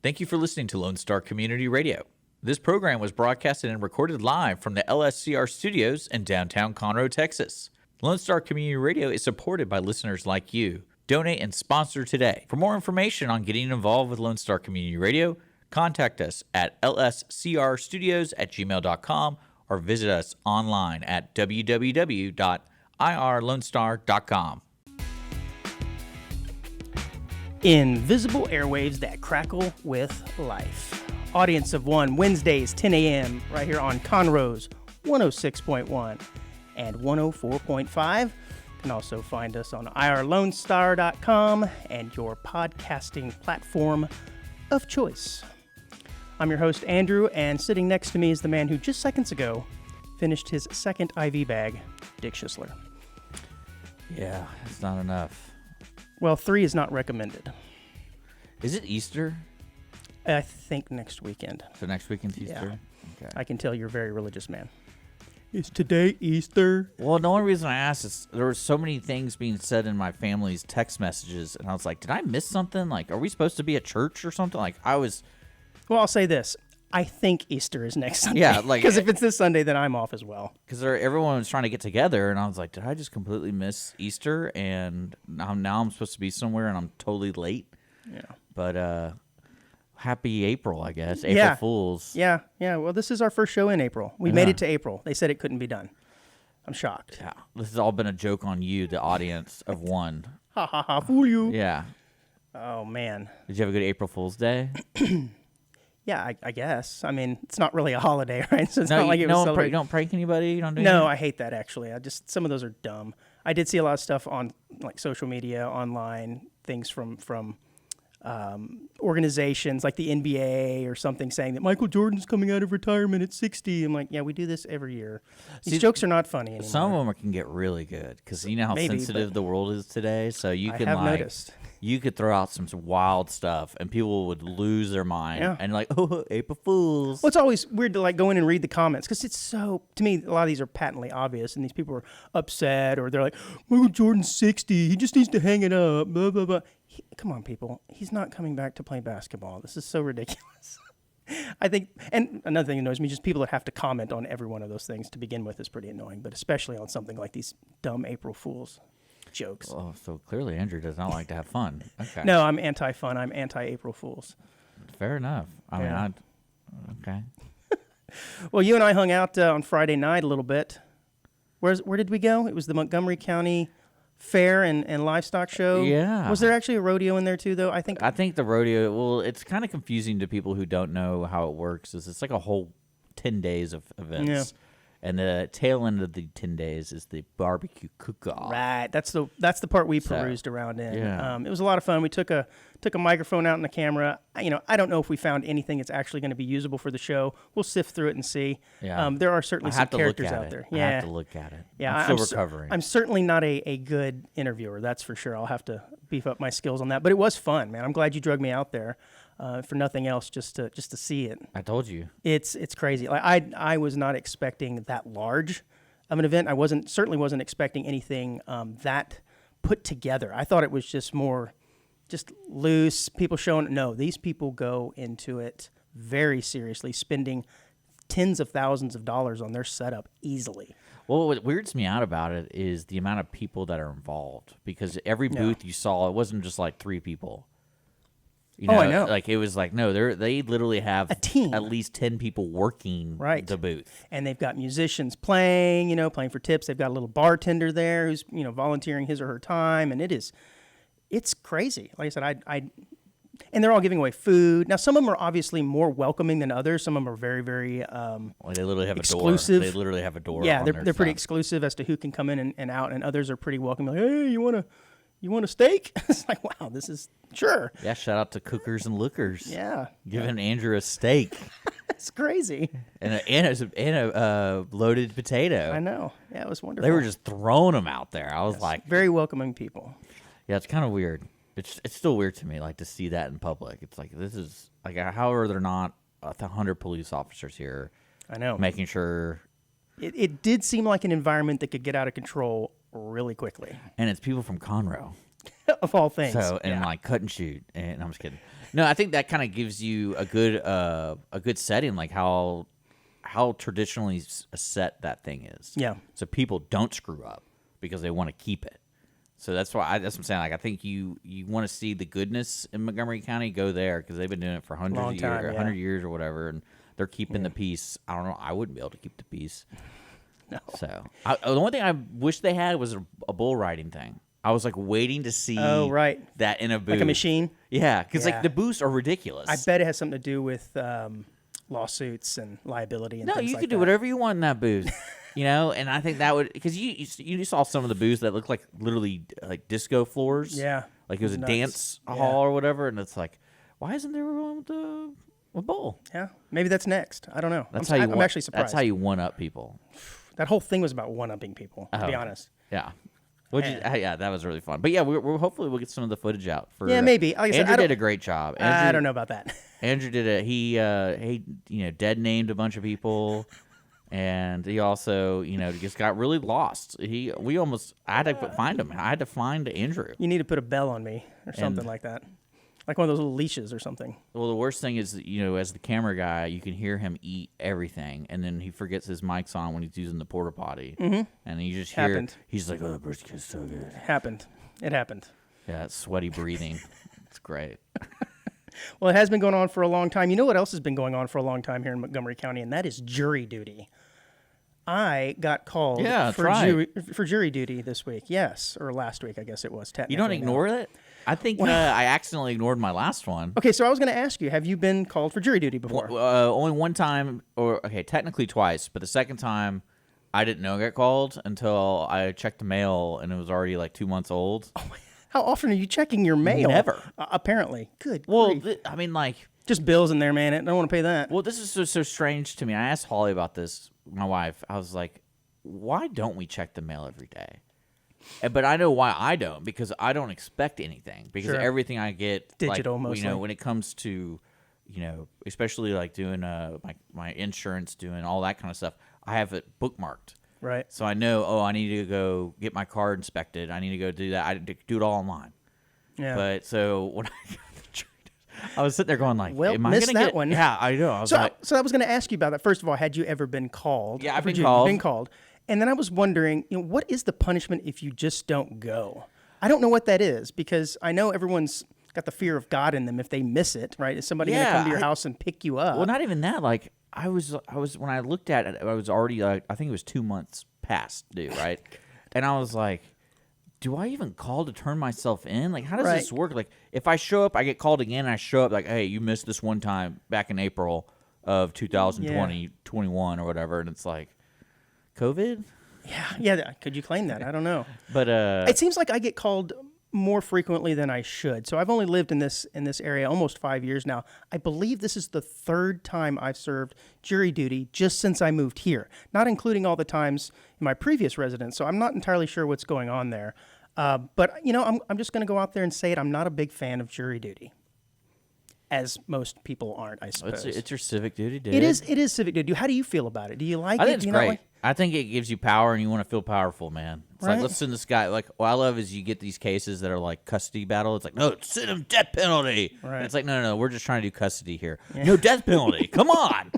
Thank you for listening to Lone Star Community Radio. This program was broadcasted and recorded live from the LSCR studios in downtown Conroe, Texas. Lone Star Community Radio is supported by listeners like you. Donate and sponsor today. For more information on getting involved with Lone Star Community Radio, contact us at lscrstudios@gmail.com or visit us online at www.irlonestar.com. Invisible airwaves that crackle with life. Audience of One, Wednesdays, 10 a.m., right here on Conroe's 106.1 and 104.5. You can also find us on irlonestar.com and your podcasting platform of choice. I'm your host, Andrew, and sitting next to me is the man who just seconds ago finished his second IV bag, Dick Schisler. Yeah, it's not enough. Well, 3 is not recommended. Is it Easter? I think next weekend. So next weekend's Easter? Yeah. Okay. I can tell you're a very religious man. Is today Easter? Well, the only reason I asked is there were so many things being said in my family's text messages, and I was like, did I miss something? Like, are we supposed to be at church or something? Like, I was... Well, I'll say this. I think Easter is next Sunday. Yeah, like... Because if it's this Sunday, then I'm off as well. Because everyone was trying to get together, and I was like, did I just completely miss Easter? And now I'm supposed to be somewhere, and I'm totally late. Yeah. But, happy April, I guess. April Fools. Yeah. Well, this is our first show in April. We made it to April. They said it couldn't be done. I'm shocked. Yeah. This has all been a joke on you, the audience of one. Ha ha ha, fool you. Yeah. Oh, man. Did you have a good April Fool's Day? Yeah, I guess. I mean, it's not really a holiday, right? So it's No, not like it was celebrated. you don't prank anybody? You don't do No, anything? I hate that, actually. Some of those are dumb. I did see a lot of stuff on like social media, online, things from organizations like the NBA or something saying that Michael Jordan's coming out of retirement at 60. I'm like, yeah, we do this every year. These jokes are not funny anymore. Some of them can get really good because you know how sensitive the world is today. So you can noticed. You could throw out some wild stuff and people would lose their mind. Yeah. And like, oh, April Fools. Well, it's always weird to like go in and read the comments because it's so, to me, a lot of these are patently obvious and these people are upset or they're like, Michael Jordan's 60. He just needs to hang it up, blah, blah, blah. Come on, people. He's not coming back to play basketball. This is so ridiculous. I think, and another thing that annoys me, just people that have to comment on every one of those things to begin with is pretty annoying, but especially on something like these dumb April Fools jokes. Oh, so clearly Andrew does not like to have fun. Okay. No, I'm anti-fun. I'm anti-April Fools. Fair enough. I mean, okay. Well, you and I hung out on Friday night a little bit. Where did we go? It was the Montgomery County Fair and Livestock Show. Yeah. Was there actually a rodeo in there too, though? I think the rodeo, well, it's kind of confusing to people who don't know how it works. It's like a whole 10 days of events. Yeah. And the tail end of the 10 days is the barbecue cook-off. Right. That's the part we perused around in. Yeah. It was a lot of fun. We took a microphone out and a camera. I don't know if we found anything that's actually going to be usable for the show. We'll sift through it and see. Yeah. There are certainly some characters out there. I have to look at it. Yeah. I'm still recovering. I'm certainly not a good interviewer, that's for sure. I'll have to beef up my skills on that. But it was fun, man. I'm glad you drug me out there. For nothing else, just to see it. I told you. It's crazy. Like I was not expecting that large of an event. I certainly wasn't expecting anything that put together. I thought it was just more just loose, people showing. No, these people go into it very seriously, spending tens of thousands of dollars on their setup easily. Well, what weirds me out about it is the amount of people that are involved, because every booth you saw, it wasn't just like 3 people. I know. Like it was like, no, they literally have a team, at least 10 people working the booth, and they've got musicians playing for tips. They've got a little bartender there who's volunteering his or her time, and it's crazy. Like I said, and they're all giving away food. Now, some of them are obviously more welcoming than others. Some of them are very, very they literally have exclusive. A door. They literally have a door. Yeah, they're pretty exclusive as to who can come in and out, and others are pretty welcoming. Like, hey, you want a steak? It's like, wow, this is sure. Yeah, shout out to Cookers and Lookers. Yeah, giving Andrew a steak. It's crazy. And a loaded potato. I know. Yeah, it was wonderful. They were just throwing them out there. I was like, very welcoming people. Yeah, it's kind of weird. It's still weird to me, like to see that in public. It's like this is like, how are there not 100 police officers here? I know, making sure. It did seem like an environment that could get out of control really quickly. And it's people from Conroe. Of all things. So, and like cut and shoot. And I'm just kidding. No, I think that kind of gives you a good setting, like how traditionally set that thing is. Yeah. So people don't screw up because they want to keep it. So that's why that's what I'm saying. Like I think you want to see the goodness in Montgomery County, go there because they've been doing it for hundreds of years, 100 years or whatever, and they're keeping the peace. I don't know. I wouldn't be able to keep the peace. No. So the only thing I wish they had was a bull riding thing. I was like waiting to see that in a booth. Like a machine? Yeah, because like the booths are ridiculous. I bet it has something to do with lawsuits and liability and things like that. No, you could do whatever you want in that booth. And I think that would, because you saw some of the booths that looked like literally like disco floors. Yeah. Like it was a dance hall or whatever, and it's like, why isn't there one with a bowl? Yeah, maybe that's next. I don't know. I'm actually surprised. That's how you one up people. That whole thing was about one-upping people, to be honest. Yeah. Yeah, that was really fun. But yeah, we're hopefully we'll get some of the footage out for. Yeah, maybe. Like Andrew did a great job. I don't know about that. Andrew did it. He dead named a bunch of people, and he also just got really lost. I had to find him. I had to find Andrew. You need to put a bell on me or something like that. Like one of those little leashes or something. Well, the worst thing is, as the camera guy, you can hear him eat everything, and then he forgets his mic's on when he's using the porta potty, and you just hear he's like, "Oh, the brisket's so good." It happened. Yeah, it's sweaty breathing. It's great. Well, it has been going on for a long time. You know what else has been going on for a long time here in Montgomery County, and that is jury duty. I got called for jury duty this week. Yes, or last week, I guess it was. Technically, you don't ignore it. I think I accidentally ignored my last one. Okay, so I was going to ask you, have you been called for jury duty before? Only one time, technically twice, but the second time I didn't know I got called until I checked the mail and it was already like 2 months old. Oh, how often are you checking your mail? Never. Apparently. Good. Well, grief. I mean, like, just bills in there, man. I don't want to pay that. Well, this is so strange to me. I asked Holly about this, my wife. I was like, why don't we check the mail every day? But I know why I don't, because I don't expect anything, because everything I get digital, mostly. When it comes to, especially like doing my insurance, doing all that kind of stuff, I have it bookmarked. Right. So I know, I need to go get my car inspected. I need to go do that. I do it all online. Yeah. But so when I got the jury, I was sitting there going like, well, am I missed gonna that one. Yeah, I know. So I was going to ask you about that. First of all, had you ever been called? Yeah, I've been called. Been called. And then I was wondering, what is the punishment if you just don't go? I don't know what that is, because I know everyone's got the fear of God in them if they miss it, right? Is somebody going to come to your house and pick you up? Well, not even that. Like I was when I looked at it, I was already I think it was 2 months past due, right? And I was like, do I even call to turn myself in? Like, how does this work? Like, if I show up, I get called again, and I show up like, hey, you missed this one time back in April of 2020, 21 or whatever, and it's like, COVID? Yeah. Could you claim that? I don't know. But it seems like I get called more frequently than I should. So I've only lived in this area almost 5 years now. I believe this is the third time I've served jury duty just since I moved here, not including all the times in my previous residence. So I'm not entirely sure what's going on there. But I'm just going to go out there and say it. I'm not a big fan of jury duty, as most people aren't, I suppose. It's your civic duty, dude. It is civic duty. How do you feel about it? Do you like it? I think it's Do you great. not like- I think it gives you power, and you want to feel powerful, man. It's like, let's send this guy. Like, what I love is you get these cases that are like custody battle. It's like, no, send him death penalty. Right. And it's like, no, we're just trying to do custody here. Yeah. No death penalty. Come on.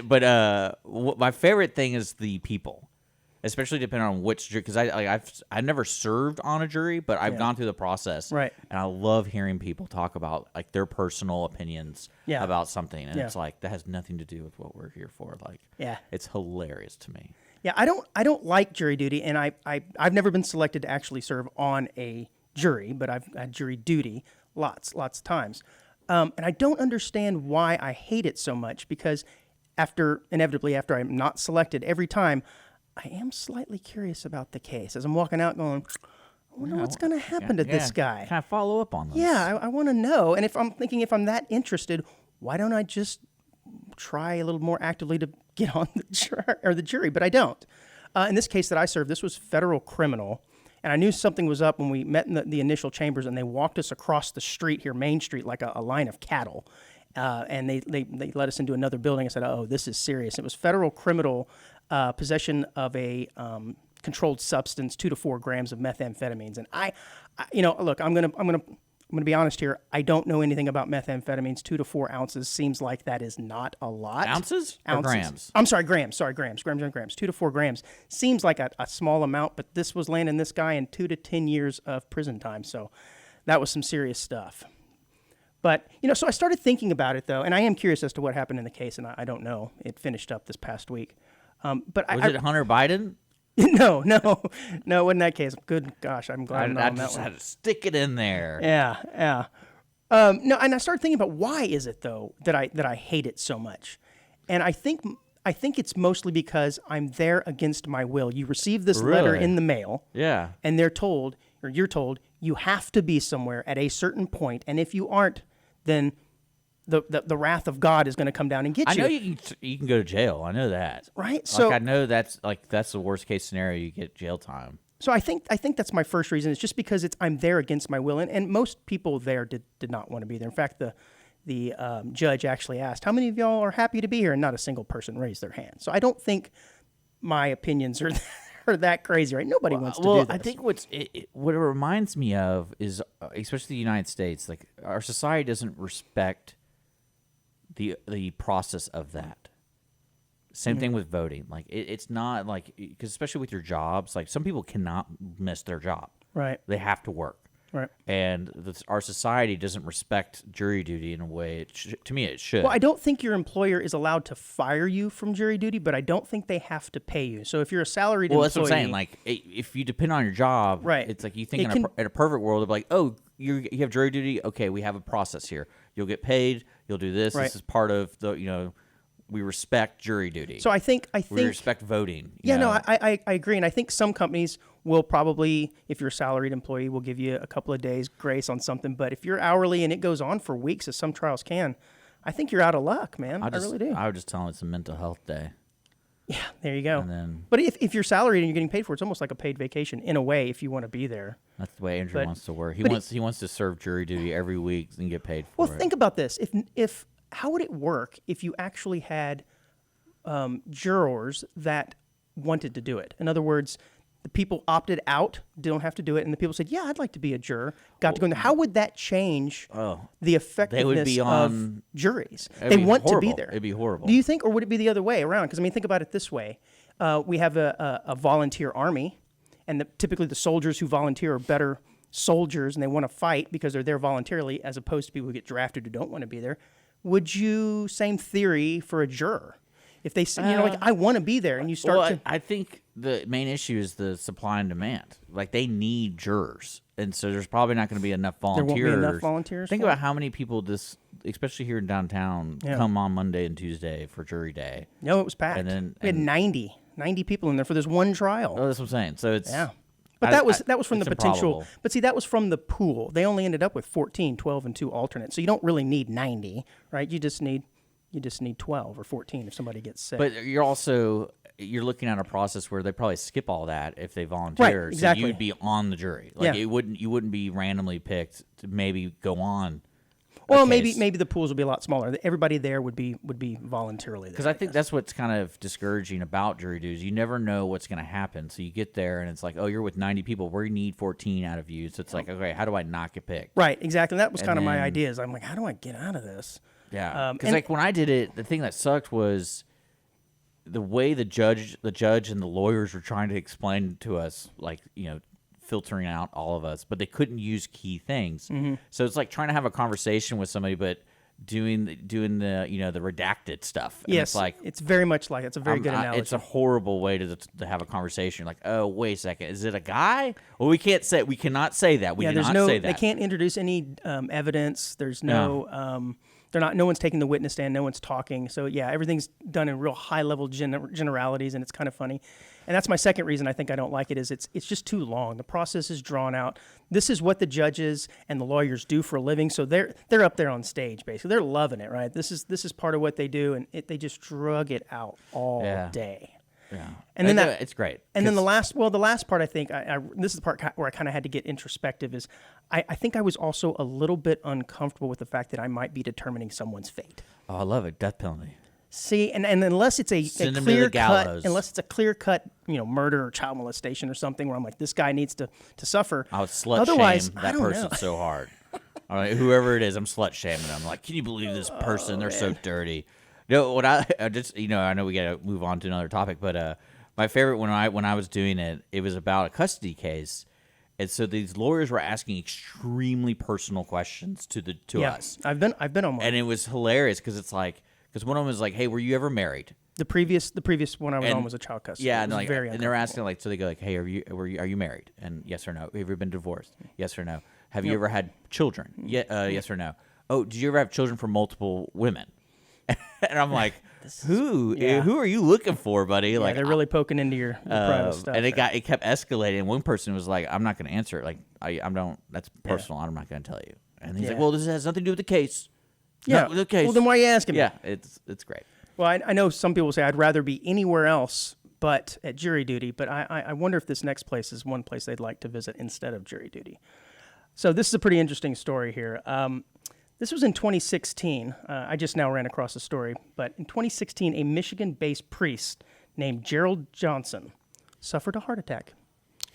But my favorite thing is the people, especially depending on which jury. Because I've never served on a jury, but I've gone through the process. Right. And I love hearing people talk about like their personal opinions about something, and it's like that has nothing to do with what we're here for. Like, it's hilarious to me. Yeah, I don't like jury duty, and I've never been selected to actually serve on a jury, but I've had jury duty lots of times. And I don't understand why I hate it so much, because inevitably after I'm not selected every time, I am slightly curious about the case. As I'm walking out going, I wonder what's going to happen to this guy. Can I follow up on this? Yeah, I want to know. And if I'm that interested, why don't I just try a little more actively to get on the jury? But I don't. In this case that I served, this was federal criminal. And I knew something was up when we met in the initial chambers, and they walked us across the street here, Main Street, like a line of cattle. And they let us into another building. I said, oh, this is serious. It was federal criminal possession of a controlled substance, 2 to 4 grams of methamphetamines. And I look, I'm gonna I'm going to be honest here. I don't know anything about methamphetamines. 2 to 4 ounces seems like that is not a lot. Ounces or grams? I'm sorry, grams. Sorry, grams. Grams and grams. 2 to 4 grams seems like a small amount, but this was landing this guy in 2 to 10 years of prison time. So that was some serious stuff. But, so I started thinking about it, though, and I am curious as to what happened in the case, and I don't know. It finished up this past week. But was it Hunter Biden? No, it wasn't that case. Good gosh, I'm glad I'm not on that just one. had to stick it in there. Yeah. No, and I started thinking about why is it though that I hate it so much, and I think it's mostly because I'm there against my will. You receive this letter in the mail, Yeah. and you're told you have to be somewhere at a certain point, and if you aren't, then the wrath of God is going to come down and get you. I know you can go to jail. I know that. Right? So I know that's the worst case scenario. You get jail time. So I think that's my first reason. It's just because I'm there against my will, and most people there did not want to be there. In fact, the judge actually asked, "How many of y'all are happy to be here?" And not a single person raised their hand. So I don't think my opinions are that crazy, right? Nobody wants to do this. I think what it reminds me of is, especially the United States, like our society doesn't respect the process of that. Same thing with voting. Like it's not like, because especially with your jobs, like some people cannot miss their job. Right. They have to work. Right. And our society doesn't respect jury duty in a way. To me, it should. Well, I don't think your employer is allowed to fire you from jury duty, but I don't think they have to pay you. So if you're a salaried employee, that's what I'm saying. Like if you depend on your job, right? It's like you think in a perfect world, it'd be like, oh, you have jury duty. Okay, we have a process here. You'll get paid. You'll do this. Right. This is part of the we respect jury duty. So I think we respect voting. I agree, and I think some companies will probably, if you're a salaried employee, will give you a couple of days grace on something. But if you're hourly and it goes on for weeks, as some trials can, I think you're out of luck, man. I really do. I would just tell them it's a mental health day. Yeah, there you go. And then, but if you're salaried and you're getting paid for it, it's almost like a paid vacation in a way if you want to be there. That's the way Andrew wants to work. He wants to serve jury duty every week and get paid for it. Well, think about this. If how would it work if you actually had jurors that wanted to do it? In other words, the people opted out, don't have to do it, and the people said, "Yeah, I'd like to be a juror." Got to go in there. How would that change the effectiveness of juries? They want to be there. It'd be horrible. Do you think, or would it be the other way around? Because think about it this way: we have a volunteer army, and typically the soldiers who volunteer are better soldiers, and they want to fight because they're there voluntarily, as opposed to people who get drafted who don't want to be there. Would you same theory for a juror? If they say, I want to be there, and you start I think the main issue is the supply and demand. Like, they need jurors, and so there's probably not going to be enough volunteers. There won't be enough volunteers? Think about how many people especially here in downtown, come on Monday and Tuesday for jury day. No, it was packed. We had 90 people in there for this one trial. Oh, that's what I'm saying. So it's... Yeah. But that was from the potential. Improbable. But see, that was from the pool. They only ended up with 14, 12, and 2 alternates. So you don't really need 90, right? You just need 12 or 14 if somebody gets sick. But you're looking at a process where they probably skip all that if they volunteer. Right, exactly. So you'd be on the jury. Like you wouldn't be randomly picked to maybe go on. Well, maybe the pools would be a lot smaller. Everybody there would be voluntarily there. Because I think that's what's kind of discouraging about jury duties. You never know what's going to happen. So you get there and it's like, oh, you're with 90 people. We need 14 out of you. So it's like, okay, how do I not get picked? Right, exactly. And that was kind of my idea. Is I'm like, how do I get out of this? Yeah. Because when I did it, the thing that sucked was the way the judge and the lawyers were trying to explain to us, like, filtering out all of us, but they couldn't use key things. Mm-hmm. So it's like trying to have a conversation with somebody, but doing the the redacted stuff. And yes, it's very much like it's a very good analogy. It's a horrible way to have a conversation. Like, oh, wait a second, is it a guy? Well, we cannot say that. We cannot say that. They can't introduce any evidence. There's no no one's taking the witness stand. No one's talking. So yeah, everything's done in real high level generalities, and it's kind of funny. And that's my second reason I think I don't like it is it's just too long. The process is drawn out. This is what the judges and the lawyers do for a living, so they're up there on stage basically. They're loving it, right? This is part of what they do, and they just drug it out all day. Yeah, and then it's great. And then the last part I think this is the part where I kind of had to get introspective is I think I was also a little bit uncomfortable with the fact that I might be determining someone's fate. Oh, I love it, death penalty. See, and unless it's a clear cut, murder or child molestation or something where I'm like, this guy needs to suffer. I would slut shame that person so hard. All right, whoever it is, I'm slut shaming them. Like, can you believe this person? They're so dirty. No, what I just, I know we got to move on to another topic, but my favorite when I was doing it, it was about a custody case. And so these lawyers were asking extremely personal questions to us. I've been on one. And it was hilarious because one of them was like, "Hey, were you ever married?" The previous one I was on was a child custody. Yeah, and they're asking like, so they go like, "Hey, are you married?" And yes or no. Have you ever been divorced? Yes or no. Have you ever had children? Yes or no. Oh, did you ever have children from multiple women? And I'm like, who are you looking for, buddy? Yeah, like they're really poking into your private stuff. And it kept escalating. One person was like, "I'm not going to answer it. Like, I don't. That's personal. I'm not going to tell you." And he's like, "Well, this has nothing to do with the case." Yeah, the case. Well, then why are you asking me? Yeah, it's great. Well, I know some people say I'd rather be anywhere else but at jury duty, but I wonder if this next place is one place they'd like to visit instead of jury duty. So this is a pretty interesting story here. This was in 2016. I just now ran across the story, but in 2016, a Michigan-based priest named Gerald Johnson suffered a heart attack.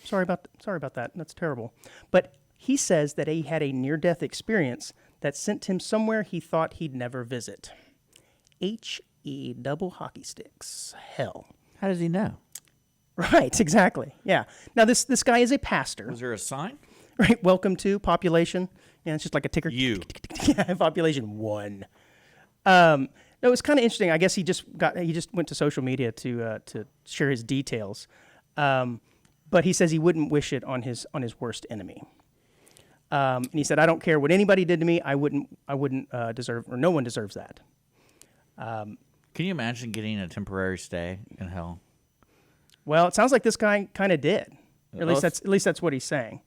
Sorry about that. That's terrible. But he says that he had a near-death experience that sent him somewhere he thought he'd never visit. H-E double hockey sticks. Hell. How does he know? Right, exactly. Yeah. Now this guy is a pastor. Was there a sign? Right. Welcome to population. Yeah, it's just like a ticker. You. Yeah, population 1. No, it's kind of interesting. I guess he just went to social media to share his details. But he says he wouldn't wish it on his worst enemy. And he said, "I don't care what anybody did to me. I wouldn't deserve, or no one deserves that." Can you imagine getting a temporary stay in hell? Well, it sounds like this guy kind of did. At least that's what he's saying.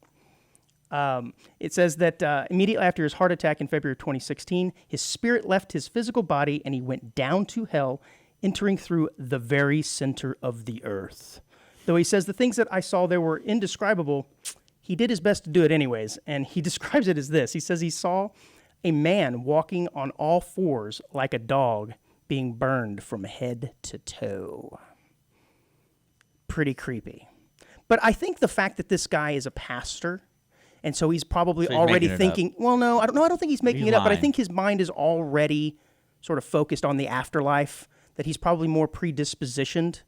It says that immediately after his heart attack in February of 2016, his spirit left his physical body and he went down to hell, entering through the very center of the earth. Though he says the things that I saw there were indescribable, he did his best to do it anyways, and he describes it as this. He says he saw a man walking on all fours like a dog being burned from head to toe. Pretty creepy. But I think the fact that this guy is a pastor, and so he's probably already thinking, well, no, I don't think he's making it up, but I think his mind is already sort of focused on the afterlife, that he's probably more predispositioned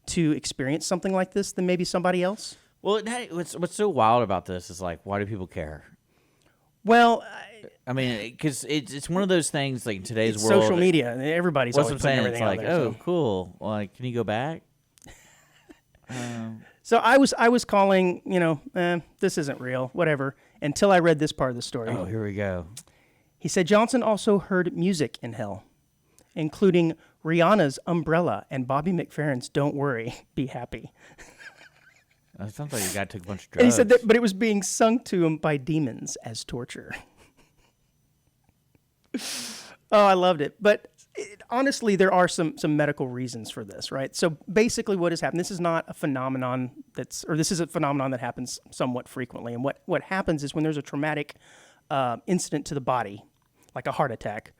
to experience something like this than maybe somebody else. Well, what's so wild about this is like, why do people care? Well, I mean, because it's one of those things like in today's world. Social media, everybody's always putting everything out there. It's like, oh, cool. Well, like, can you go back? So I was calling, this isn't real, whatever, until I read this part of the story. Oh, here we go. He said Johnson also heard music in hell, including Rihanna's Umbrella and Bobby McFerrin's Don't Worry, Be Happy. That sounds like the guy took a bunch of drugs. And he said that, but it was being sung to him by demons as torture. Oh, I loved it. But honestly, there are some medical reasons for this, right? So basically what has happened, this is not a phenomenon this is a phenomenon that happens somewhat frequently. And what happens is when there's a traumatic incident to the body, like a heart attack,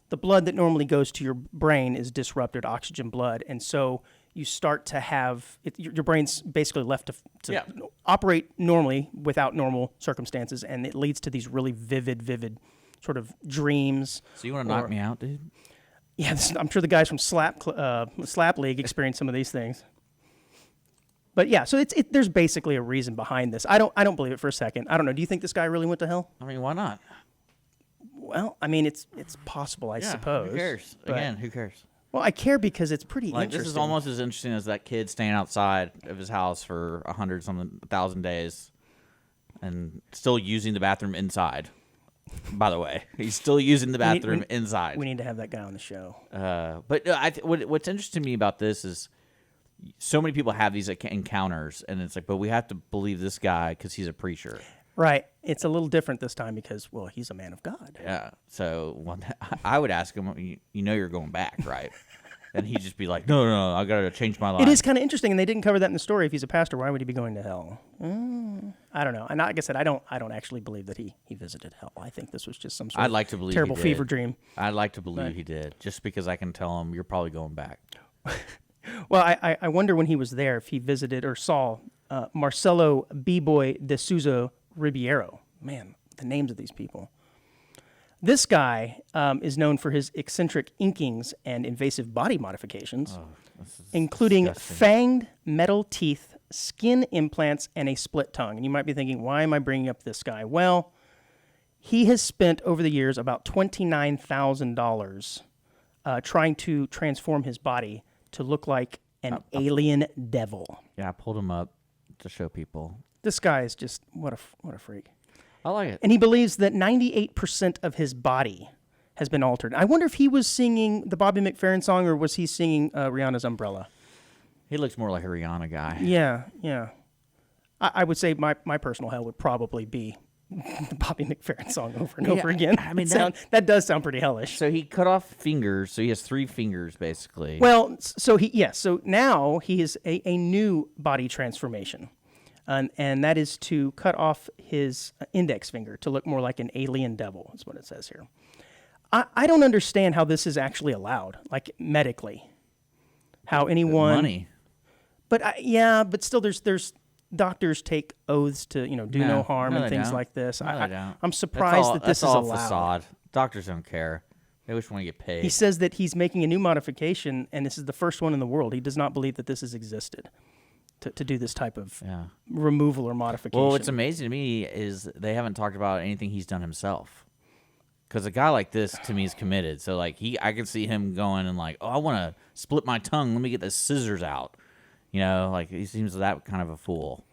the blood that normally goes to your brain is disrupted, oxygen blood. And so you start to have, your brain's basically left to operate normally without normal circumstances. And it leads to these really vivid sort of dreams. So you want to knock me out, dude? Yeah, I'm sure the guys from Slap League experienced some of these things. But yeah, so there's basically a reason behind this. I don't believe it for a second. I don't know. Do you think this guy really went to hell? I mean, why not? Well, I mean, it's possible, I suppose. Who cares? Again, who cares? Well, I care because it's pretty interesting. This is almost as interesting as that kid staying outside of his house for 1,000 days and still using the bathroom inside. By the way, he's still using the bathroom inside. We need to have that guy on the show. But what's interesting to me about this is so many people have these encounters, and it's like, but we have to believe this guy because he's a preacher. Right. It's a little different this time because, well, he's a man of God. Yeah. So I would ask him, you're going back, right? And he'd just be like, no, I got to change my life. It is kind of interesting, and they didn't cover that in the story. If he's a pastor, why would he be going to hell? I don't know. And like I said, I don't actually believe that he visited hell. I think this was just some sort of terrible fever dream. I'd like to believe he did, just because I can tell him you're probably going back. Well, I wonder when he was there if he visited or saw Marcelo B-Boy de Souza Ribeiro. Man, the names of these people. This guy is known for his eccentric inkings and invasive body modifications, including disgusting. fanged metal teeth, skin implants, and a split tongue. And you might be thinking, why am I bringing up this guy? Well, he has spent over the years about $29,000 trying to transform his body to look like an alien devil. Yeah, I pulled him up to show people. This guy is just, what a freak. I like it. And he believes that 98% of his body has been altered. I wonder if he was singing the Bobby McFerrin song or was he singing Rihanna's Umbrella? He looks more like a Rihanna guy. Yeah. I would say my personal hell would probably be the Bobby McFerrin song over and over again. I mean, that does sound pretty hellish. So he cut off fingers, so he has 3 fingers, basically. Well, so now he is a new body transformation. And that is to cut off his index finger to look more like an alien devil, is what it says here. I don't understand how this is actually allowed, like medically. How anyone... Money. But but still there's doctors take oaths to, do no harm and things like this. I'm surprised that this is allowed. That's all facade. Doctors don't care. They just want to get paid. He says that he's making a new modification, and this is the first one in the world. He does not believe that this has existed. To do this type of removal or modification. Well, what's amazing to me is they haven't talked about anything he's done himself. Because a guy like this, to me, is committed. So, like, I can see him going and like, oh, I want to split my tongue. Let me get the scissors out. Like, he seems that kind of a fool.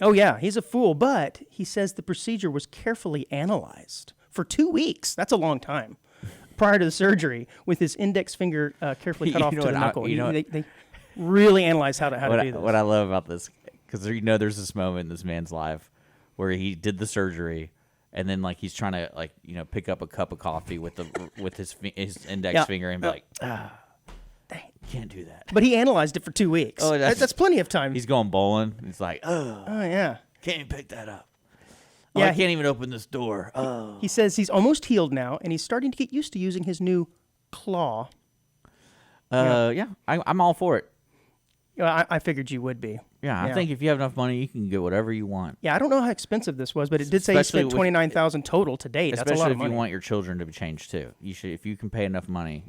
Oh, yeah, he's a fool. But he says the procedure was carefully analyzed for 2 weeks. That's a long time. Prior to the surgery, with his index finger carefully cut off to the knuckle. They really analyze how to do this. What I love about this, because there's this moment in this man's life where he did the surgery, and then like he's trying to pick up a cup of coffee with his index finger and be like, dang, can't do that. But he analyzed it for 2 weeks. Oh, that's plenty of time. He's going bowling. He's like, oh yeah, can't even pick that up. Yeah, I can't even open this door. Oh. He says he's almost healed now, and he's starting to get used to using his new claw. I'm all for it. I figured you would be. Yeah, I think if you have enough money, you can get whatever you want. Yeah, I don't know how expensive this was, but it did say he spent $29,000 total to date. That's a lot of money. Especially if you want your children to be changed too. You should, if you can pay enough money,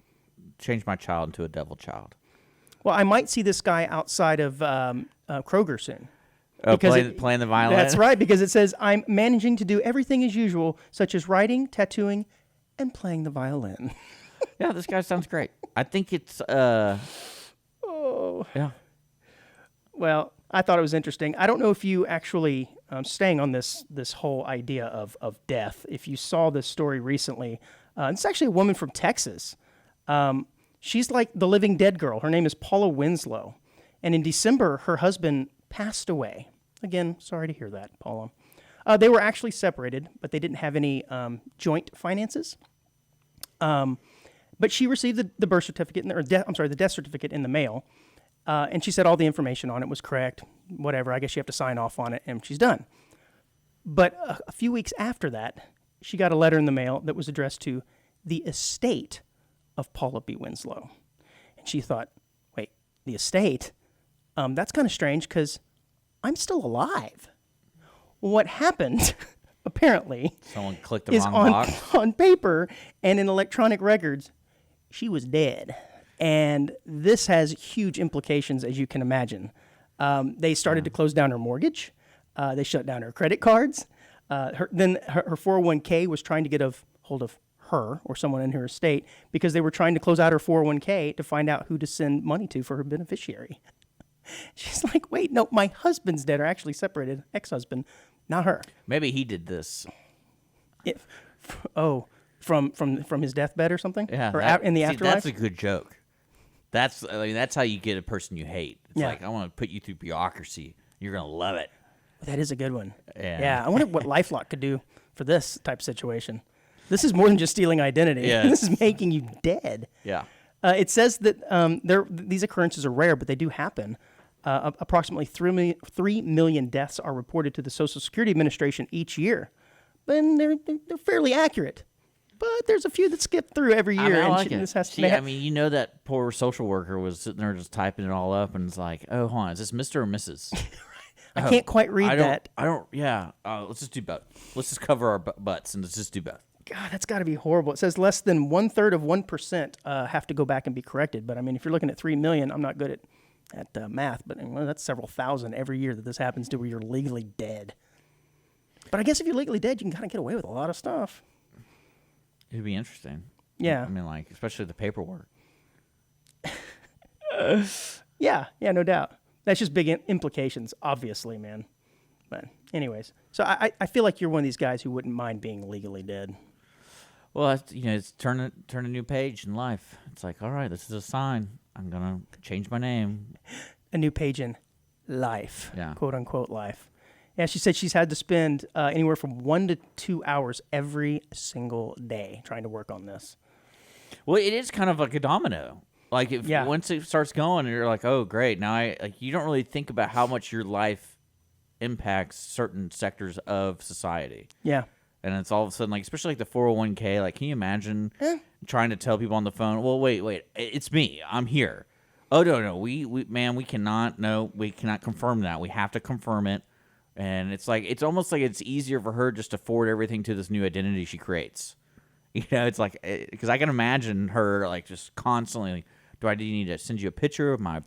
change my child into a devil child. Well, I might see this guy outside of Kroger soon. Oh, playing the violin? That's right, because it says, I'm managing to do everything as usual, such as writing, tattooing, and playing the violin. Yeah, this guy sounds great. I think it's... Oh. Yeah. Well, I thought it was interesting. I don't know if you actually, staying on this whole idea of death, if you saw this story recently. It's actually a woman from Texas. She's like the living dead girl. Her name is Paula Winslow. And in December, her husband passed away. Again, sorry to hear that, Paula. They were actually separated, but they didn't have any joint finances. But she received the birth certificate, the death certificate in the mail. And she said all the information on it was correct, whatever. I guess you have to sign off on it, and she's done. But a few weeks after that, she got a letter in the mail that was addressed to the estate of Paula B. Winslow. And she thought, wait, the estate? That's kind of strange because I'm still alive. What happened, apparently, someone clicked the wrong box. On paper and in electronic records, she was dead. And this has huge implications, as you can imagine. They started to close down her mortgage. They shut down her credit cards. Then her 401k was trying to get a hold of her or someone in her estate because they were trying to close out her 401k to find out who to send money to for her beneficiary. She's like, wait, no, my husband's dead, or actually separated, ex-husband, not her. Maybe he did this. From his deathbed or something? Yeah. Or in the afterlife? That's a good joke. That's how you get a person you hate. It's like, I want to put you through bureaucracy. You're going to love it. That is a good one. Yeah. I wonder what LifeLock could do for this type of situation. This is more than just stealing identity. Yeah. This is making you dead. Yeah. It says that these occurrences are rare, but they do happen. Approximately 3 million deaths are reported to the Social Security Administration each year. And they're fairly accurate. But there's a few that skip through every year. I like it. That poor social worker was sitting there just typing it all up, and it's like, oh, hold on, is this Mr. or Mrs.? I can't quite read that. Let's just do both. Let's just cover our butts, and let's just do both. God, that's got to be horrible. It says less than 1/3 of 1% have to go back and be corrected. But I mean, if you're looking at 3 million, I'm not good at math, but well, that's several thousand every year that this happens to where you're legally dead. But I guess if you're legally dead, you can kind of get away with a lot of stuff. It'd be interesting. Yeah. I mean, like, especially the paperwork. Yeah, no doubt. That's just big implications, obviously, man. But anyways, so I feel like you're one of these guys who wouldn't mind being legally dead. Well, it's turn a new page in life. It's like, all right, this is a sign. I'm gonna change my name. A new page in life, Yeah. quote unquote life. Yeah, she said she's had to spend anywhere from 1 to 2 hours every single day trying to work on this. Well, it is kind of like a domino. Like once it starts going, you're like, oh, great. Now you don't really think about how much your life impacts certain sectors of society. Yeah. And it's all of a sudden, like, especially like the 401k, like, can you imagine trying to tell people on the phone, well, wait, it's me. I'm here. Oh, no, we cannot confirm that. We have to confirm it. And it's like, it's almost like it's easier for her just to forward everything to this new identity she creates. You know, it's like, because I can imagine her, like, just constantly, like, do I need to send you a picture of my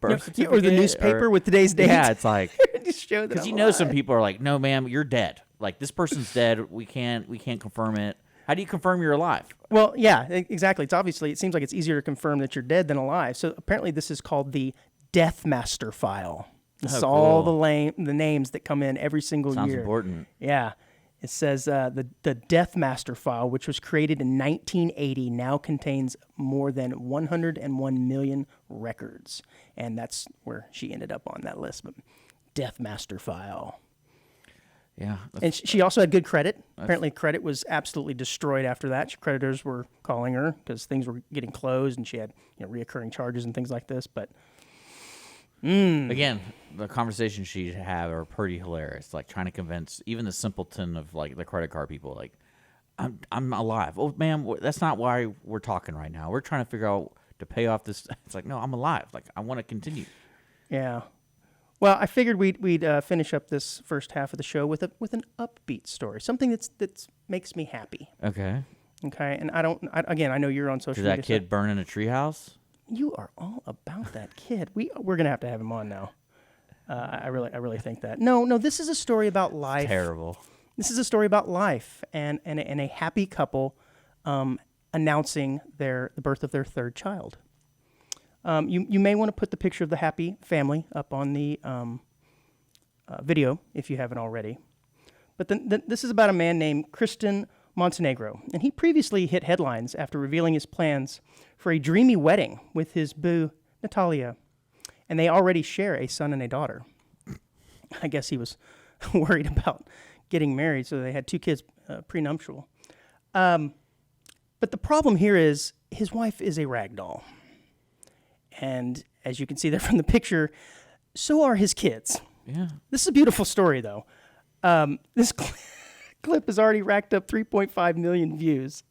birth certificate? Or the newspaper with today's date? Yeah, it's like, because some people are like, no, ma'am, you're dead. Like, this person's dead. We can't confirm it. How do you confirm you're alive? Well, yeah, exactly. It seems like it's easier to confirm that you're dead than alive. So apparently this is called the Death Master file. This is all the names that come in every single year. Sounds important. Yeah. It says the Death Master file, which was created in 1980, now contains more than 101 million records. And that's where she ended up on that list. But Death Master file. Yeah. And she also had good credit. Apparently, credit was absolutely destroyed after that. Creditors were calling her because things were getting closed, and she had reoccurring charges and things like this. But again, the conversations she'd have are pretty hilarious. Like trying to convince even the simpleton of like the credit card people, like, I'm alive. Oh, ma'am, that's not why we're talking right now. We're trying to figure out to pay off this. It's like, no, I'm alive. Like, I want to continue. Yeah. Well, I figured we'd finish up this first half of the show with an upbeat story, something that makes me happy. Okay. Okay, and I know you're on social Did media. that kid burn in a treehouse? You are all about that kid. We're gonna have to have him on now. I really think that. No, this is a story about life. It's terrible. This is a story about life and a happy couple announcing the birth of their third child. You may want to put the picture of the happy family up on the video if you haven't already. But this is about a man named Kristen Montenegro, and he previously hit headlines after revealing his plans for a dreamy wedding with his boo, Natalia. And they already share a son and a daughter. I guess he was worried about getting married, so they had 2 kids prenuptial. But the problem here is his wife is a rag doll. And as you can see there from the picture, so are his kids. Yeah. This is a beautiful story, though. This clip has already racked up 3.5 million views,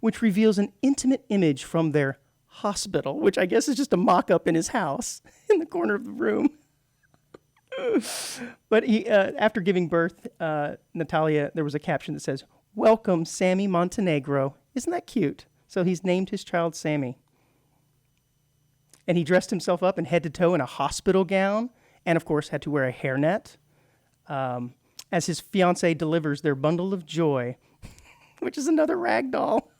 which reveals an intimate image from their hospital, which I guess is just a mock-up in his house in the corner of the room. But he, after giving birth, Natalia, there was a caption that says, "Welcome, Sammy Montenegro." Isn't that cute? So he's named his child Sammy. And he dressed himself up in head to toe in a hospital gown and, of course, had to wear a hairnet as his fiancée delivers their bundle of joy, which is another rag doll.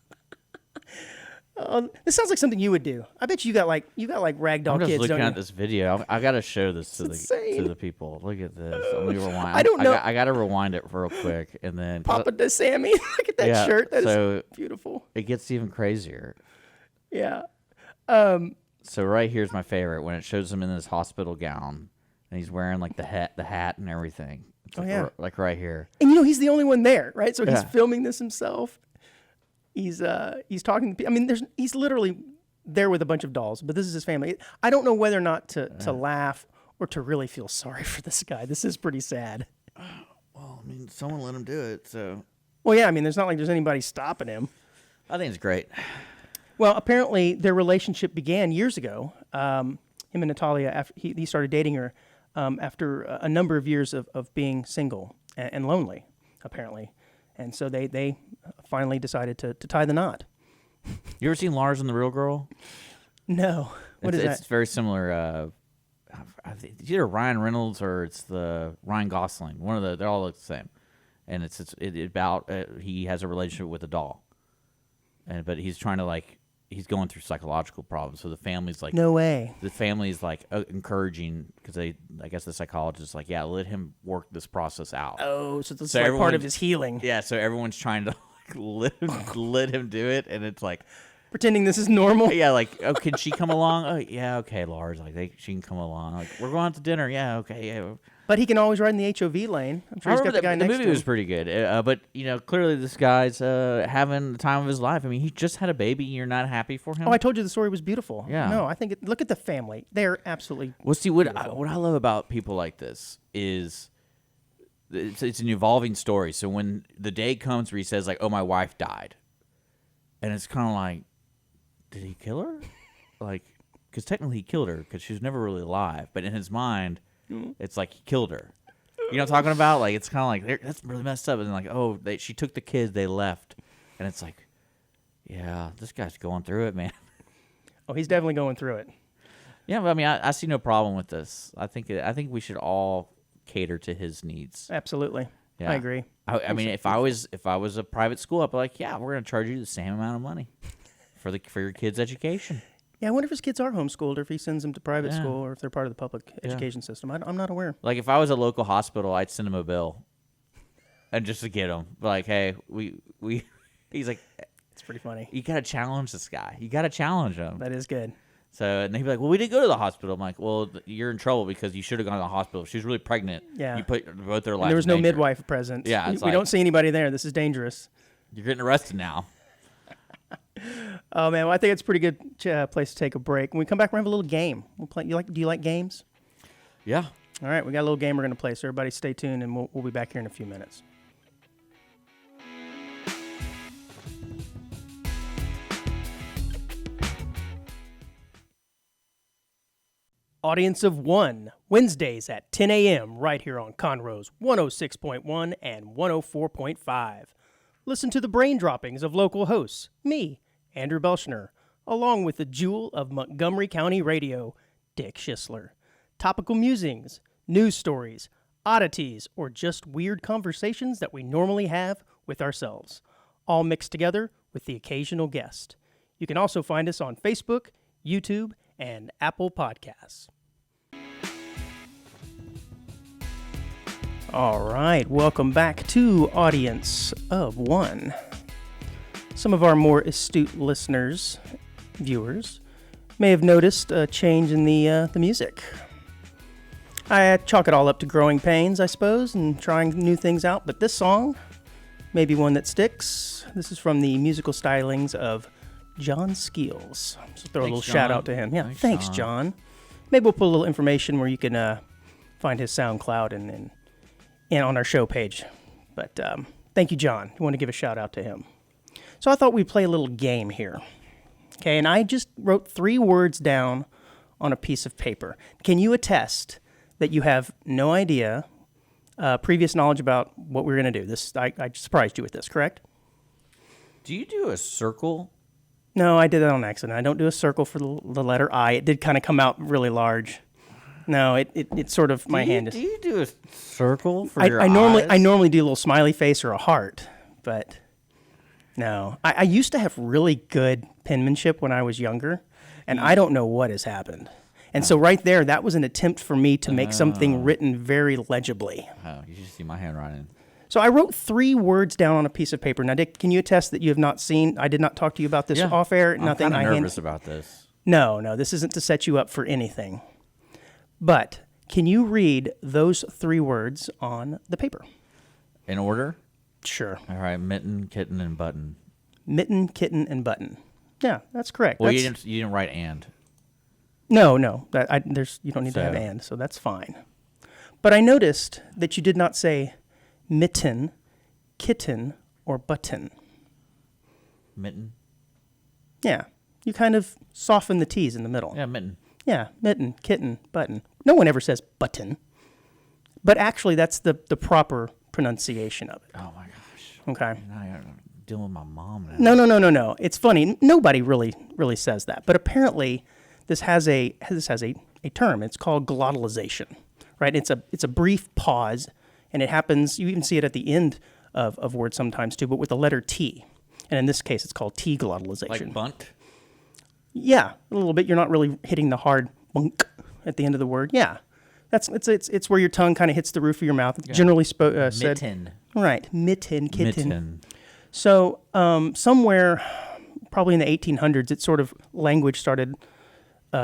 This sounds like something you would do. I bet you got like rag doll I'm just kids, looking don't you? at this video. I got to show this to insane. the people. Look at this. Let me rewind. I don't know. I got to rewind it real quick, and then Papa de Sammy. Look at that shirt. That is beautiful. It gets even crazier. Yeah. So right here's my favorite when it shows him in this hospital gown, and he's wearing like the hat and everything. It's like right here. And he's the only one there, right? So he's filming this himself. He's talking to people. I mean, he's literally there with a bunch of dolls, but this is his family. I don't know whether or not to laugh or to really feel sorry for this guy. This is pretty sad. Well, I mean, someone let him do it, so. Well, yeah, I mean, there's not like there's anybody stopping him. I think it's great. Well, apparently their relationship began years ago. Him and Natalia, after he started dating her after a number of years of being single and lonely, apparently. And so they finally decided to tie the knot. You ever seen Lars and the Real Girl? No. What is that? It's very similar. It's either Ryan Reynolds or it's the Ryan Gosling. They all look the same, and it's about he has a relationship with a doll, but he's trying to he's going through psychological problems. So the family's like, no way. The family's encouraging because I guess the psychologist is like, yeah, let him work this process out. Oh, so this is part of his healing. Yeah, so everyone's trying to let him do it, and it's like. Pretending this is normal. Yeah, oh, can she come along? Oh, yeah, okay, Lars. She can come along. We're going out to dinner. Yeah, okay, yeah. But he can always ride in the HOV lane. I'm sure he's got the guy next to him. The movie was pretty good. But clearly this guy's having the time of his life. I mean, he just had a baby. You're not happy for him? Oh, I told you the story was beautiful. Yeah. No, I think look at the family. They're absolutely. Well, see, what I love about people like this is it's an evolving story. So when the day comes where he says oh, my wife died, and it's kind of like. Did he kill her? Because technically he killed her because she was never really alive. But in his mind, it's like he killed her. You know what I'm talking about? It's kind of that's really messed up. And she took the kids, they left. And it's like, yeah, this guy's going through it, man. Oh, he's definitely going through it. Yeah, but I mean, I see no problem with this. I think we should all cater to his needs. Absolutely. Yeah. I agree. I mean, if I was a private school, I'd be like, yeah, we're going to charge you the same amount of money. For your kids' education. Yeah, I wonder if his kids are homeschooled or if he sends them to private school or if they're part of the public education system. I'm not aware. If I was a local hospital, I'd send him a bill, and just to get him, hey, we. He's like, it's pretty funny. You gotta challenge this guy. You gotta challenge him. That is good. So and he'd be like, well, we didn't go to the hospital. I'm like, well, you're in trouble because you should have gone to the hospital. She was really pregnant. Yeah. You put both their lives. There was in no danger. midwife present. Yeah. We don't see anybody there. This is dangerous. You're getting arrested now. Oh man, well, I think it's a pretty good place to take a break. When we come back, we're gonna have a little game. We'll play. Do you like games? Yeah. All right, we got a little game we're gonna play. So everybody, stay tuned, and we'll be back here in a few minutes. Audience of One, Wednesdays at 10 a.m. right here on Conroe's 106.1 and 104.5. Listen to the brain droppings of local hosts, me, Andrew Belshner, along with the jewel of Montgomery County radio, Dick Schisler. Topical musings, news stories, oddities, or just weird conversations that we normally have with ourselves, all mixed together with the occasional guest. You can also find us on Facebook, YouTube, and Apple Podcasts. All right, welcome back to Audience of One. Some of our more astute listeners, viewers, may have noticed a change in the music. I chalk it all up to growing pains, I suppose, and trying new things out, but this song may be one that sticks. This is from the musical stylings of John Skeels. So throw a little shout out to him. Yeah, thanks, John. Maybe we'll put a little information where you can find his SoundCloud and on our show page. But thank you, John. I want to give a shout out to him. So I thought we'd play a little game here. Okay, and I just wrote 3 words down on a piece of paper. Can you attest that you have no idea, previous knowledge about what we're going to do? This I surprised you with this, correct? Do you do a circle? No, I did that on accident. I don't do a circle for the letter I. It did kind of come out really large. No, it's sort of my hand. Do you do a circle for your eyes? I normally do a little smiley face or a heart, but no. I used to have really good penmanship when I was younger, and I don't know what has happened. And so right there, that was an attempt for me to make something written very legibly. Oh, you should see my handwriting. So I wrote 3 words down on a piece of paper. Now, Dick, can you attest that you have not seen? I did not talk to you about this off air. I'm kind of nervous about this. No, this isn't to set you up for anything. But can you read those 3 words on the paper? In order? Sure. All right, mitten, kitten, and button. Mitten, kitten, and button. Yeah, that's correct. Well, you didn't write and. No. You don't need to have and, so that's fine. But I noticed that you did not say mitten, kitten, or button. Mitten? Yeah. You kind of soften the T's in the middle. Yeah, mitten. Yeah, mitten, kitten, button. No one ever says button. But actually, that's the proper pronunciation of it. Oh, my gosh. Okay. I'm dealing with my mom now. No. It's funny. Nobody really says that. But apparently, this has a term. It's called glottalization, right? It's a brief pause, and it happens. You even see it at the end of words sometimes too, but with the letter T. And in this case, it's called T glottalization. Like bunt? Yeah, a little bit. You're not really hitting the hard bunk at the end of the word. Yeah, it's where your tongue kind of hits the roof of your mouth. It's generally said. Mitten. Right, mitten, kitten. Mitten. So somewhere, probably in the 1800s, it sort of language started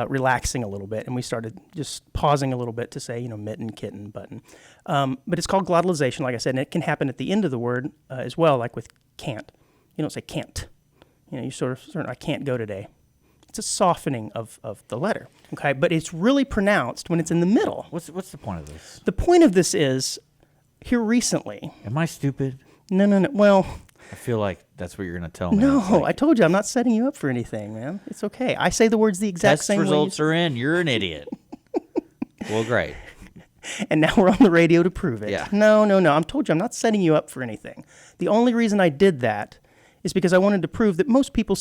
relaxing a little bit, and we started just pausing a little bit to say, mitten, kitten, button. But it's called glottalization, like I said, and it can happen at the end of the word as well, like with can't. You don't say can't. You sort of, I can't go today. It's a softening of the letter, okay? But it's really pronounced when it's in the middle. What's the point of this? The point of this is, here recently... Am I stupid? No. Well... I feel like that's what you're going to tell me. No, I told you I'm not setting you up for anything, man. It's okay. I say the words the exact same way. Test results are in. You're an idiot. Well, great. And now we're on the radio to prove it. Yeah. No. I told you I'm not setting you up for anything. The only reason I did that is because I wanted to prove that most people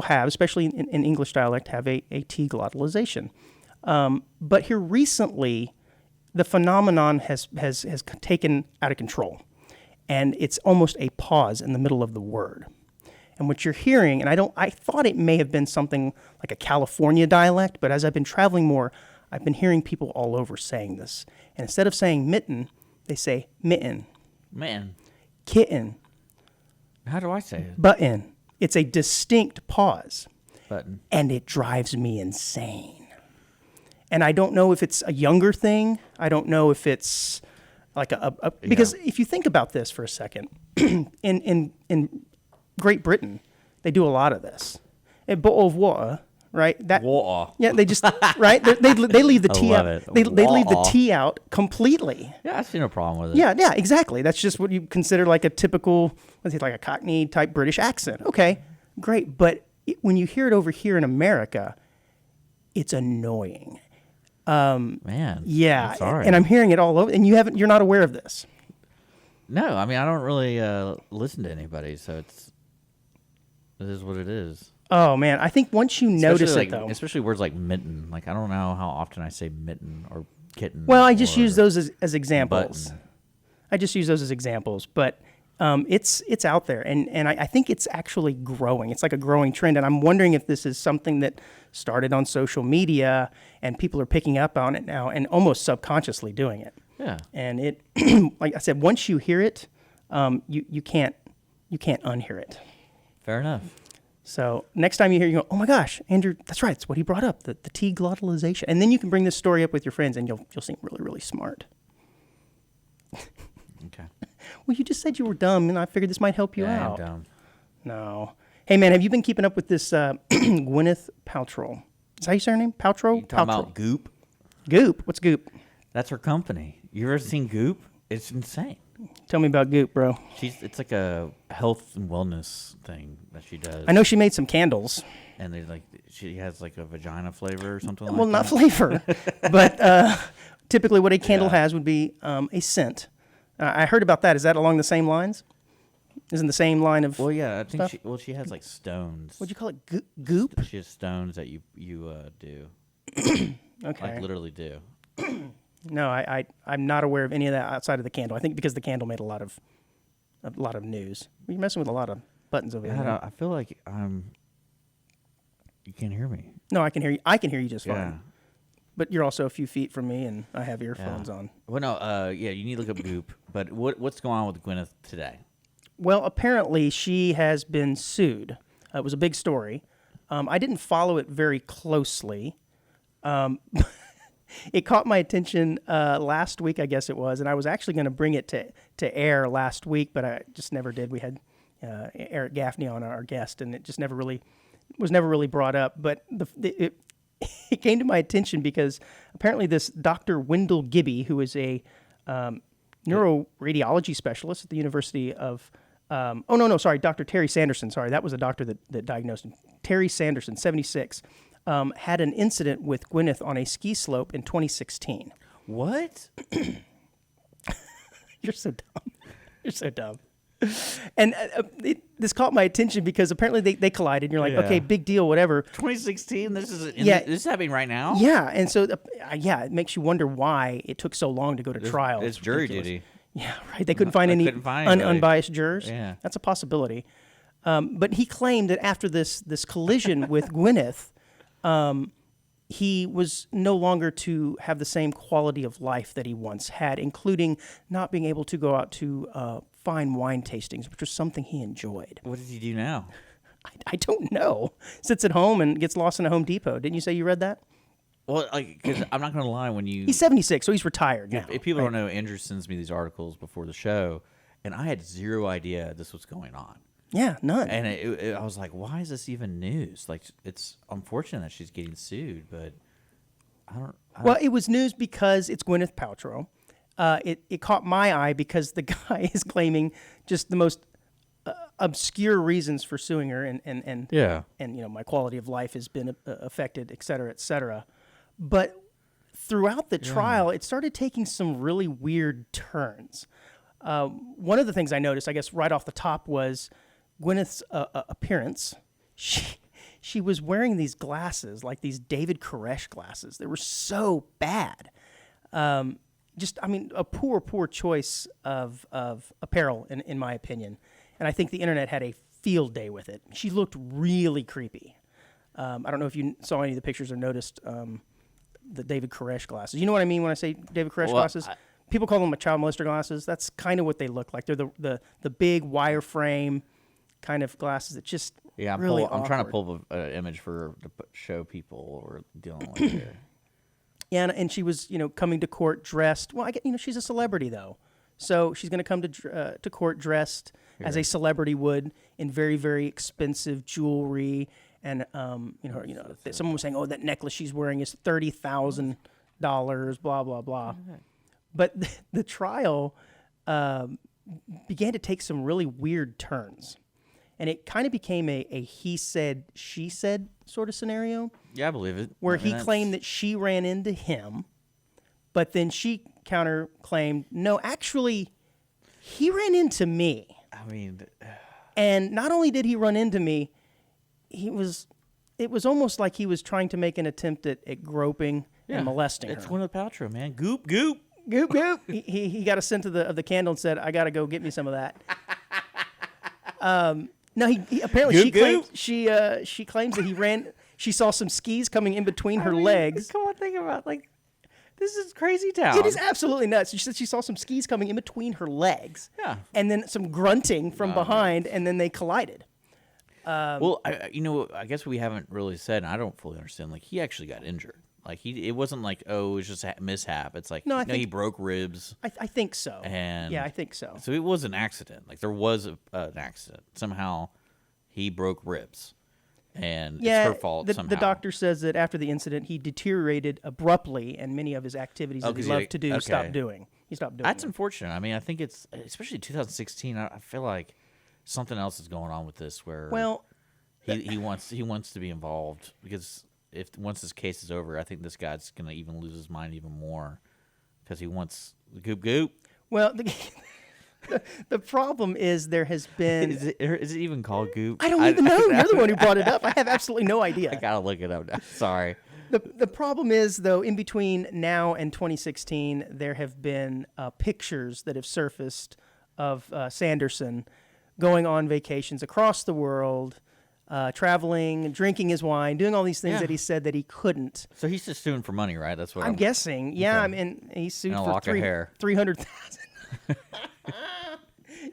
have, especially in English dialect, have a T glottalization. But here recently, the phenomenon has taken out of control. And it's almost a pause in the middle of the word. And what you're hearing, and I thought it may have been something like a California dialect, but as I've been traveling more, I've been hearing people all over saying this. And instead of saying mitten, they say mitten. Man. Kitten. How do I say it? Button. It's a distinct pause. Button. And it drives me insane. And I don't know if it's a younger thing. I don't know if it's like because if you think about this for a second, in Great Britain, they do a lot of this. A bottle of water, right? Water. Yeah, they just right. They leave the tea out. it. They leave the tea out completely. Yeah, I see no problem with it. Yeah, exactly. That's just what you consider like a typical, let's say, like a Cockney type British accent. Okay, great. But when you hear it over here in America, it's annoying. Man. Yeah, I'm sorry. and I'm hearing it all over, and you're not aware of this. No, I mean I don't really listen to anybody, so it is what it is. Oh man, I think once you notice it though, especially words like mitten. Like I don't know how often I say mitten or kitten. Well, I just use those as examples. Button. I just use those as examples, but it's out there, and I think it's actually growing. It's like a growing trend, and I'm wondering if this is something that started on social media and people are picking up on it now and almost subconsciously doing it. Yeah. And it, like I said, once you hear it, you can't unhear it. Fair enough. So next time you hear, you go, oh my gosh, Andrew, that's right. It's what he brought up, the T glottalization. And then you can bring this story up with your friends and you'll seem really, really smart. Okay. Well, you just said you were dumb, and I figured this might help you out. I'm dumb. No. Hey, man, have you been keeping up with this Gwyneth Paltrow? Is that how you say her name? Paltrow? You talking about Goop? Goop? What's Goop? That's her company. You ever seen Goop? It's insane. Tell me about Goop, bro. It's like a health and wellness thing that she does. I know she made some candles. And she has like a vagina flavor or something like Well, that. not flavor, but typically what a candle has would be a scent. I heard about that. Is that along the same lines? Isn't the same line of? Well, yeah, I think stuff? she has like stones. What'd you call it? Goop? She has stones that you do. Okay. Like literally do. No, I'm not aware of any of that outside of the candle. I think because the candle made a lot of news. You're messing with a lot of buttons over there. I feel like you can't hear me. No, I can hear you. I can hear you just fine. Yeah. But you're also a few feet from me, and I have earphones on. Well, no, you need to look up Goop. But what's going on with Gwyneth today? Well, apparently she has been sued. It was a big story. I didn't follow it very closely. It caught my attention last week, I guess it was, and I was actually going to bring it to air last week, but I just never did. We had Eric Gaffney on our guest, and it just was never really brought up. But it came to my attention because apparently this Dr. Wendell Gibby, who is a neuroradiology specialist at the University of Dr. Terry Sanderson. Sorry, that was a doctor that diagnosed him. Terry Sanderson, 76, had an incident with Gwyneth on a ski slope in 2016. What? You're so dumb. You're so dumb. And this caught my attention because apparently they collided. And you're like, okay, big deal, whatever. 2016. This is Yeah. this is happening right now. Yeah, and so it makes you wonder why it took so long to go to trial. It's jury duty. Yeah, right. They couldn't find any unbiased jurors. Yeah, that's a possibility. But he claimed that after this collision with Gwyneth, he was no longer to have the same quality of life that he once had, including not being able to go out to fine wine tastings, which was something he enjoyed. What does he do now? I don't know. Sits at home and gets lost in a Home Depot. Didn't you say you read that? Well, because I'm not going to lie, when he's 76, so he's retired now. If people don't know, Andrew sends me these articles before the show, and I had zero idea this was going on. Yeah, none. And I was like, why is this even news? Like, it's unfortunate that she's getting sued, but I don't. Well, it was news because it's Gwyneth Paltrow. It caught my eye because the guy is claiming just the most obscure reasons for suing her, and my quality of life has been affected, et cetera, et cetera. But throughout the trial, it started taking some really weird turns. One of the things I noticed, I guess, right off the top was Gwyneth's appearance. She was wearing these glasses, like these David Koresh glasses. They were so bad. A poor choice of apparel, in my opinion. And I think the internet had a field day with it. She looked really creepy. I don't know if you saw any of the pictures or noticed the David Koresh glasses. You know what I mean when I say David Koresh glasses? People call them child molester glasses. That's kind of what they look like. They're the big wireframe kind of glasses that just really I'm trying to pull an image to show people what we're dealing with here. Yeah, and she was, coming to court dressed. Well, she's a celebrity though, so she's going to come to court dressed as a celebrity would, in very, very expensive jewelry. And someone was saying, "Oh, that necklace she's wearing is $30,000." Blah blah blah. Okay. But the trial began to take some really weird turns, and it kind of became a he said, she said sort of scenario. Yeah, I believe it. Where he claimed that she ran into him, but then she counterclaimed, no, actually, he ran into me. I mean, and not only did he run into me, it was almost like he was trying to make an attempt at groping and molesting her. It's Gwyneth Paltrow, man. Goop, goop. Goop, goop. he got a scent of the candle and said, I got to go get me some of that. No, he apparently goop, she claims that he ran. She saw some skis coming in between her legs. Come on, think about this is crazy town. It is absolutely nuts. She said she saw some skis coming in between her legs. Yeah, and then some grunting from behind, and then they collided. Well, I guess we haven't really said, and I don't fully understand. Like, he actually got injured. Like, it wasn't like, it was just a mishap. It's like, he broke ribs. I think so. And I think so. So it was an accident. Like, there was an accident. Somehow, he broke ribs, and it's her fault somehow. The doctor says that after the incident, he deteriorated abruptly, and many of his activities that he loved to do stopped doing. He stopped doing. That's unfortunate. I mean, I think it's, especially 2016, I feel like something else is going on with this where he wants to be involved, because once this case is over, I think this guy's going to even lose his mind even more because he wants the goop goop. Well, the problem is there has been... Is it even called goop? I don't even know. You're the one who brought it up. I have absolutely no idea. I got to look it up now. Sorry. The problem is, though, in between now and 2016, there have been pictures that have surfaced of Sanderson going on vacations across the world, traveling, drinking his wine, doing all these things that he said that he couldn't. So he's just suing for money, right? That's what I'm guessing. Yeah, okay. I mean, he sued and a for lock of hair. $300,000.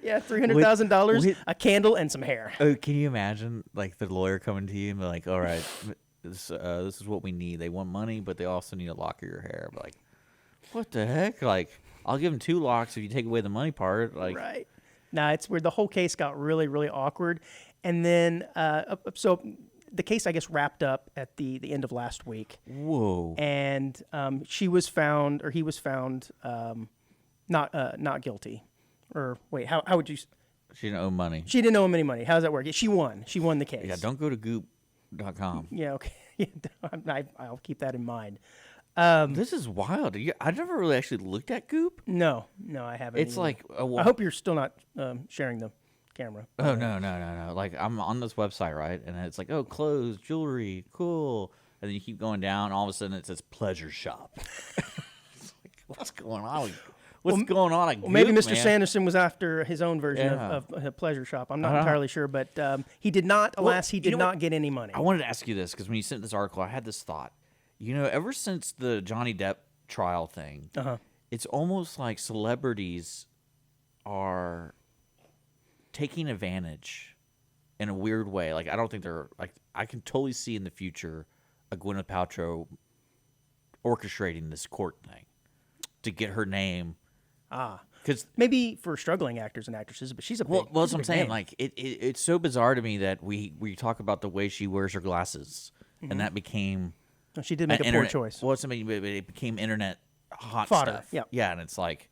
Yeah, $300,000, a candle, and some hair. Oh, can you imagine, like, the lawyer coming to you and be like, all right, this is what we need. They want money, but they also need a lock of your hair. But like, what the heck? Like, I'll give them 2 locks if you take away the money part. Like, right. No, it's where the whole case got really, really awkward. And then, so the case, I guess, wrapped up at the end of last week. Whoa. And he was found not guilty. Or wait, how would you? She didn't owe money. She didn't owe him any money. How does that work? She won. She won the case. Yeah, don't go to goop.com. Yeah, okay. Yeah, I'll keep that in mind. This is wild. I've never really actually looked at Goop. No, I haven't. It's either. like I hope you're still not sharing them. camera. Oh, no. Like, I'm on this website, right? And it's like, oh, clothes, jewelry, cool. And then you keep going down, all of a sudden it says pleasure shop. It's like, what's going on? What's going on? Well, maybe Goop, Mr. man? Sanderson was after his own version Yeah. of a pleasure shop. I'm not entirely sure, but he did not, alas, he did not get any money. I wanted to ask you this because when you sent this article, I had this thought. You know, ever since the Johnny Depp trial thing, it's almost like celebrities are taking advantage in a weird way. Like, I don't think they're like, I can totally see in the future a Gwyneth Paltrow orchestrating this court thing to get her name. Because Maybe for struggling actors and actresses, but she's a big, well, that's she's a what I'm big saying. name. Like, it's so bizarre to me that we talk about the way she wears her glasses, and that became No, she did make a poor internet, choice. Well, something it became internet hot Fodder, stuff. yeah. Yeah, and it's like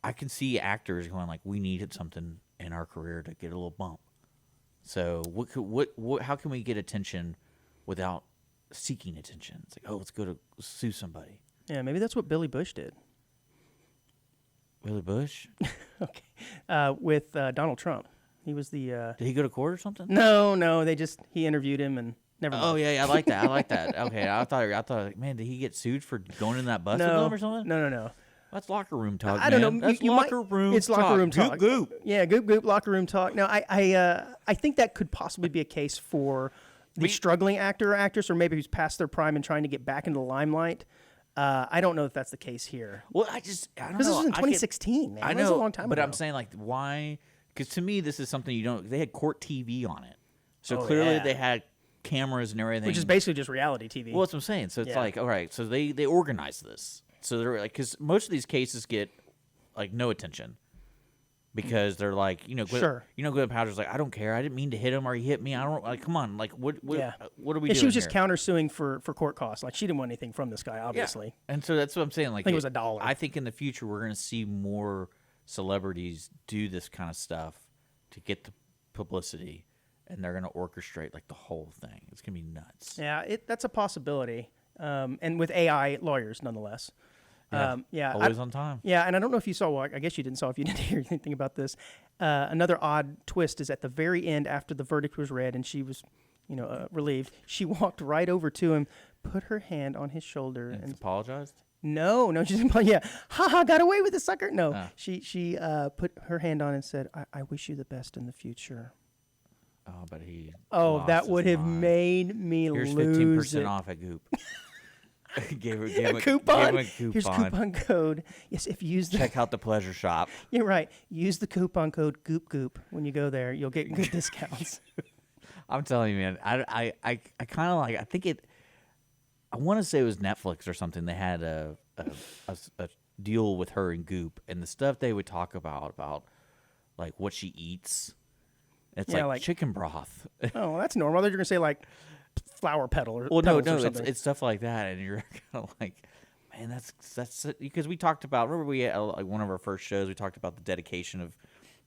I can see actors going like, we needed something in our career to get a little bump. So what how can we get attention without seeking attention? It's like, oh, let's go to sue somebody. Yeah, maybe that's what Billy Bush did. Billy Bush? Okay, with Donald Trump. He was the. Did he go to court or something? No, he interviewed him and never mind. Oh yeah, I like that. I like that. Okay, I thought, man, did he get sued for going in that bus with them or something? No. That's locker room talk. I don't man. know. That's locker room. It's locker room talk. Goop. Yeah, goop. Locker room talk. No, I think that could possibly be a case for the struggling actor or actress, or maybe who's past their prime and trying to get back into the limelight. I don't know if that's the case here. Well, I don't know. Because this was in 2016, man. I know, That was a long time but ago. I'm saying like, why? Because to me, this is something you don't. They had court TV on it, so Oh, clearly yeah. they had cameras and everything. Which is basically just reality TV. Well, that's what I'm saying. So it's Yeah. like, all right, so they organize this. So they're like, because most of these cases get like no attention because they're like, Sure. Gwyneth Paltrow's like, I don't care. I didn't mean to hit him or he hit me. I don't like. Come on, like what are we Yeah, doing she was just here? countersuing for court costs. Like she didn't want anything from this guy, obviously. Yeah. And so that's what I'm saying. Like, I think it was $1. I think in the future we're going to see more celebrities do this kind of stuff to get the publicity, and they're going to orchestrate like the whole thing. It's going to be nuts. Yeah, that's a possibility. And with AI lawyers, nonetheless. Always on time. Yeah, and I don't know if you saw. Well, I guess you didn't saw if you didn't hear anything about this. Another odd twist is at the very end, after the verdict was read, and she was, relieved. She walked right over to him, put her hand on his shoulder, And and apologized. no, she didn't. Yeah, got away with the sucker. No, she put her hand on and said, "I wish you the best in the future." Oh, but he. Oh, lost that his would have mind. made me Here's lose 15% it. off at Goop. gave A him coupon. a coupon. Here's coupon code. Yes, if you use the Check out the pleasure shop. You're right. Use the coupon code Goop when you go there. You'll get good discounts. I'm telling you, man. I kind of like. I think it. I want to say it was Netflix or something. They had a deal with her and Goop, and the stuff they would talk about like what she eats. It's Yeah, like like- chicken broth. Oh, well, that's normal. They're going to say like flower petal or Well, petals or no, something. it's stuff like that, and you're kind of like, man, that's because we talked about. Remember, we had like one of our first shows. We talked about the dedication of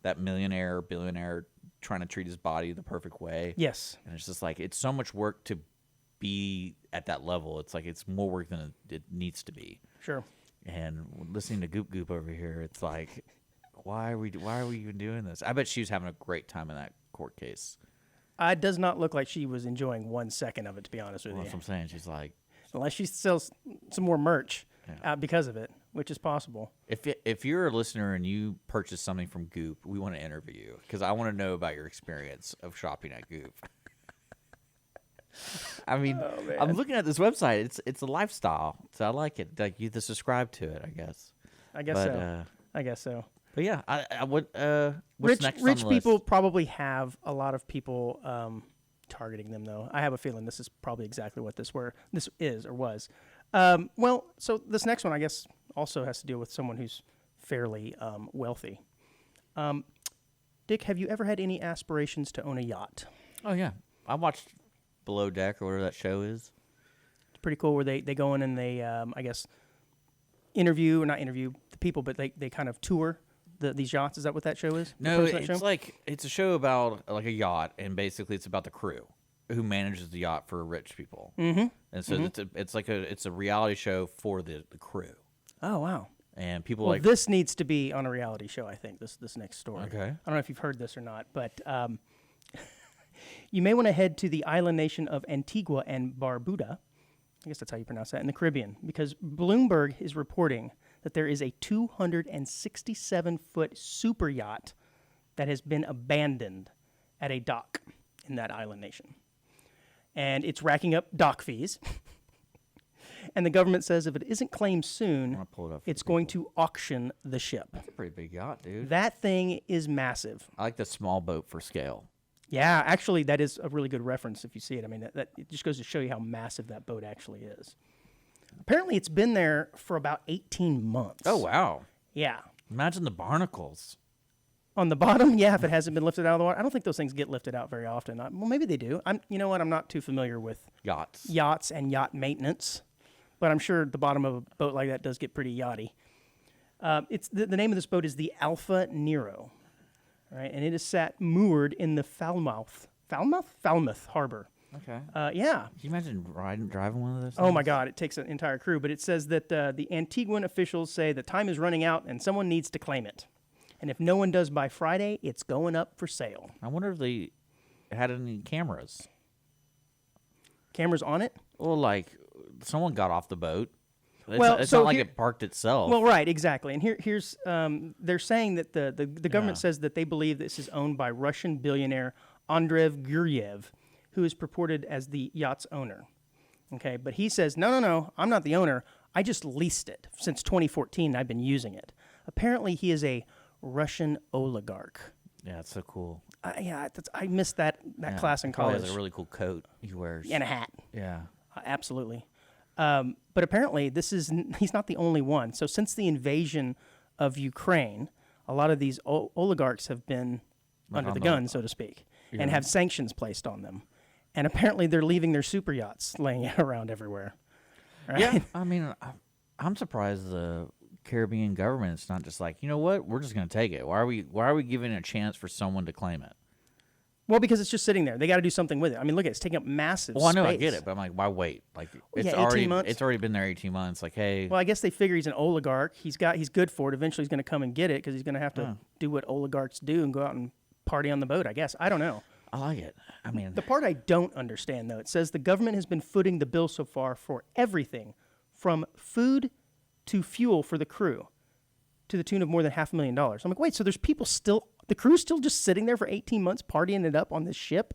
that millionaire or billionaire trying to treat his body the perfect way. Yes. And it's just like, it's so much work to be at that level. It's like, it's more work than it needs to be. Sure. And listening to Goop over here, it's like, why are we even doing this? I bet she was having a great time in that court case. It does not look like she was enjoying 1 second of it, to be honest with Well, you. that's what I'm saying. She's like, Unless she sells some more merch Yeah. because of it, which is possible. if you're a listener and you purchase something from Goop, we want to interview you because I want to know about your experience of shopping at Goop. I mean, I'm looking at this website. It's a lifestyle, so I like it. Like, you have to subscribe to it, I guess. I guess But, so. I guess so. But yeah, what's next Rich on the people list? probably have a lot of people targeting them, though. I have a feeling this is probably exactly what this is or was. Well, so this next one, I guess, also has to deal with someone who's fairly wealthy. Dick, have you ever had any aspirations to own a yacht? Oh yeah, I watched Below Deck or whatever that show is. It's pretty cool where they go in and they, I guess, interview, or not interview the people, but they kind of tour these yachts. Is that what that show is? No, The person that it's show? like it's a show about like a yacht, and basically it's about the crew who manages the yacht for rich people. Mm-hmm. And so it's a reality show for the crew. Oh, wow. and people Well, like this needs to be on a reality show, I think, this next story. Okay. I don't know if you've heard this or not, but you may want to head to the island nation of Antigua and Barbuda. I guess that's how you pronounce that, in the Caribbean, because Bloomberg is reporting that there is a 267-foot super yacht that has been abandoned at a dock in that island nation. And it's racking up dock fees. And the government says if it isn't claimed soon, it's going to auction the ship. That's a pretty big yacht, dude. That thing is massive. I like the small boat for scale. Yeah, actually, that is a really good reference if you see it. I mean, that it just goes to show you how massive that boat actually is. Apparently, it's been there for about 18 months. Oh, wow. Yeah. Imagine the barnacles. On the bottom, yeah, if it hasn't been lifted out of the water. I don't think those things get lifted out very often. Well, maybe they do. You know what? I'm not too familiar with yachts and yacht maintenance, but I'm sure the bottom of a boat like that does get pretty yachty. It's the name of this boat is the Alpha Nero, right? And it is sat moored in the Falmouth Harbor. Okay. Yeah. Can you imagine driving one of those things? Oh, my God. It takes an entire crew. But it says that the Antiguan officials say the time is running out and someone needs to claim it. And if no one does by Friday, it's going up for sale. I wonder if they had any cameras. Cameras on it? Well, like, someone got off the boat. It's so not like it parked itself. Well, right, exactly. And here's they're saying that the government says that they believe this is owned by Russian billionaire Andrei Guryev, who is purported as the yacht's owner. Okay, but he says, no, I'm not the owner. I just leased it. Since 2014, I've been using it. Apparently, he is a Russian oligarch. Yeah, it's so cool. I missed that class in college. He has a really cool coat he wears. And a hat. Yeah. Absolutely. But apparently, he's not the only one. So since the invasion of Ukraine, a lot of these oligarchs have been under the gun, so to speak, and have sanctions placed on them. And apparently, they're leaving their super yachts laying around everywhere. Right? Yeah, I mean, I'm surprised the Caribbean government's not just like, you know what, we're just going to take it. Why are we giving a chance for someone to claim it? Well, because it's just sitting there. They got to do something with it. I mean, look at it. It's taking up massive space. Well, I know, I get it, but I'm like, why wait? Like, it's 18 months. It's already been there 18 months. Like, hey. Well, I guess they figure he's an oligarch. He's good for it. Eventually, he's going to come and get it because he's going to have to do what oligarchs do and go out and party on the boat, I guess. I don't know. I like it. I mean, the part I don't understand, though, it says the government has been footing the bill so far for everything from food to fuel for the crew to the tune of more than $500,000. I'm like, wait, so there's people still, the crew's still just sitting there for 18 months partying it up on this ship?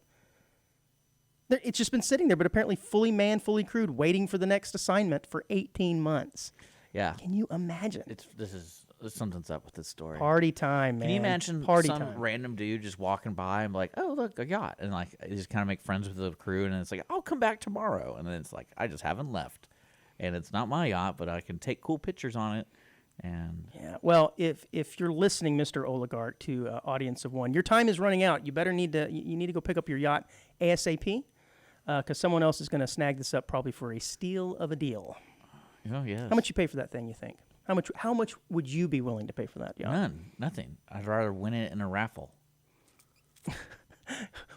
It's just been sitting there, but apparently fully manned, fully crewed, waiting for the next assignment for 18 months. Yeah. Can you imagine? Something's up with this story. Party time, man. Can you imagine some random dude just walking by and be like, oh, look, a yacht. And like, they just kind of make friends with the crew. And it's like, I'll come back tomorrow. And then it's like, I just haven't left. And it's not my yacht, but I can take cool pictures on it. And yeah, well, if you're listening, Mr. Oligarch, to audience of one, your time is running out. You need to go pick up your yacht ASAP, because someone else is going to snag this up probably for a steal of a deal. Oh yes. How much you pay for that thing? You think? How much would you be willing to pay for that yacht? Nothing. I'd rather win it in a raffle.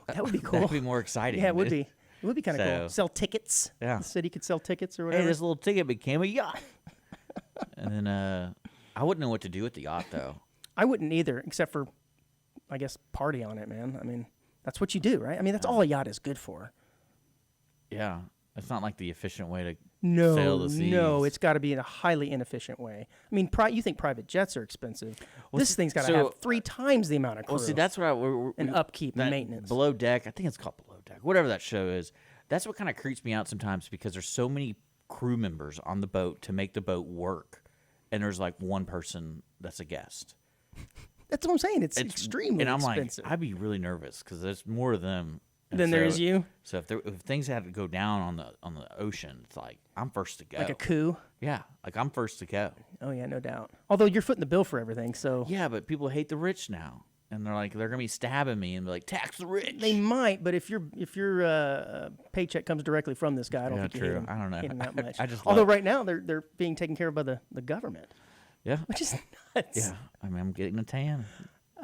That would be cool. That'd be more exciting. Yeah, it would be. It would be kind of cool. Sell tickets. Yeah. The city could sell tickets or whatever. Hey, this little ticket became a yacht. And then I wouldn't know what to do with the yacht, though. I wouldn't either, except for, I guess, party on it, man. I mean, that's what you do, right? I mean, that's all a yacht is good for. Yeah. It's not like the efficient way to sail the seas. No, it's got to be in a highly inefficient way. I mean, you think private jets are expensive. This thing's got to have 3 times the amount of crew. Well, see, that's what and upkeep and maintenance. Below Deck, I think it's called Below Deck, whatever that show is. That's what kind of creeps me out sometimes because there's so many crew members on the boat to make the boat work. And there's like one person that's a guest. That's what I'm saying. It's extremely expensive. And I'm like, I'd be really nervous because there's more of them than there is you. So if things had to go down on the ocean, it's like I'm first to go. Like a coup. Yeah, like I'm first to go. Oh yeah, no doubt. Although you're footing the bill for everything, so yeah. But people hate the rich now, and they're gonna be stabbing me and be like, tax the rich. They might, but if your paycheck comes directly from this guy, I don't think true. You I don't know. hate him that much. Although right now they're being taken care of by the government. Yeah, which is nuts. Yeah, I mean I'm getting a tan.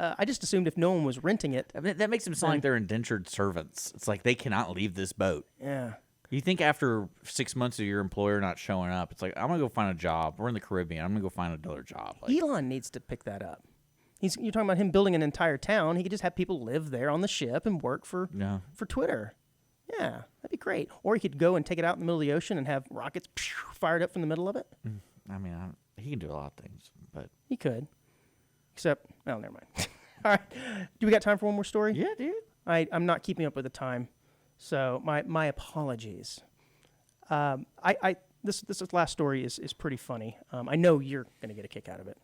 I just assumed if no one was renting it. I mean, that makes them sound like they're indentured servants. It's like they cannot leave this boat. Yeah. You think after 6 months of your employer not showing up, it's like, I'm going to go find a job. We're in the Caribbean. I'm going to go find another job. Like, Elon needs to pick that up. You're talking about him building an entire town. He could just have people live there on the ship and work for Twitter. Yeah, that'd be great. Or he could go and take it out in the middle of the ocean and have rockets fired up from the middle of it. I mean, he can do a lot of things, but he could. Except, well, never mind. All right, do we got time for one more story? Yeah, dude. I'm not keeping up with the time, so my apologies. This last story is pretty funny. I know you're going to get a kick out of it,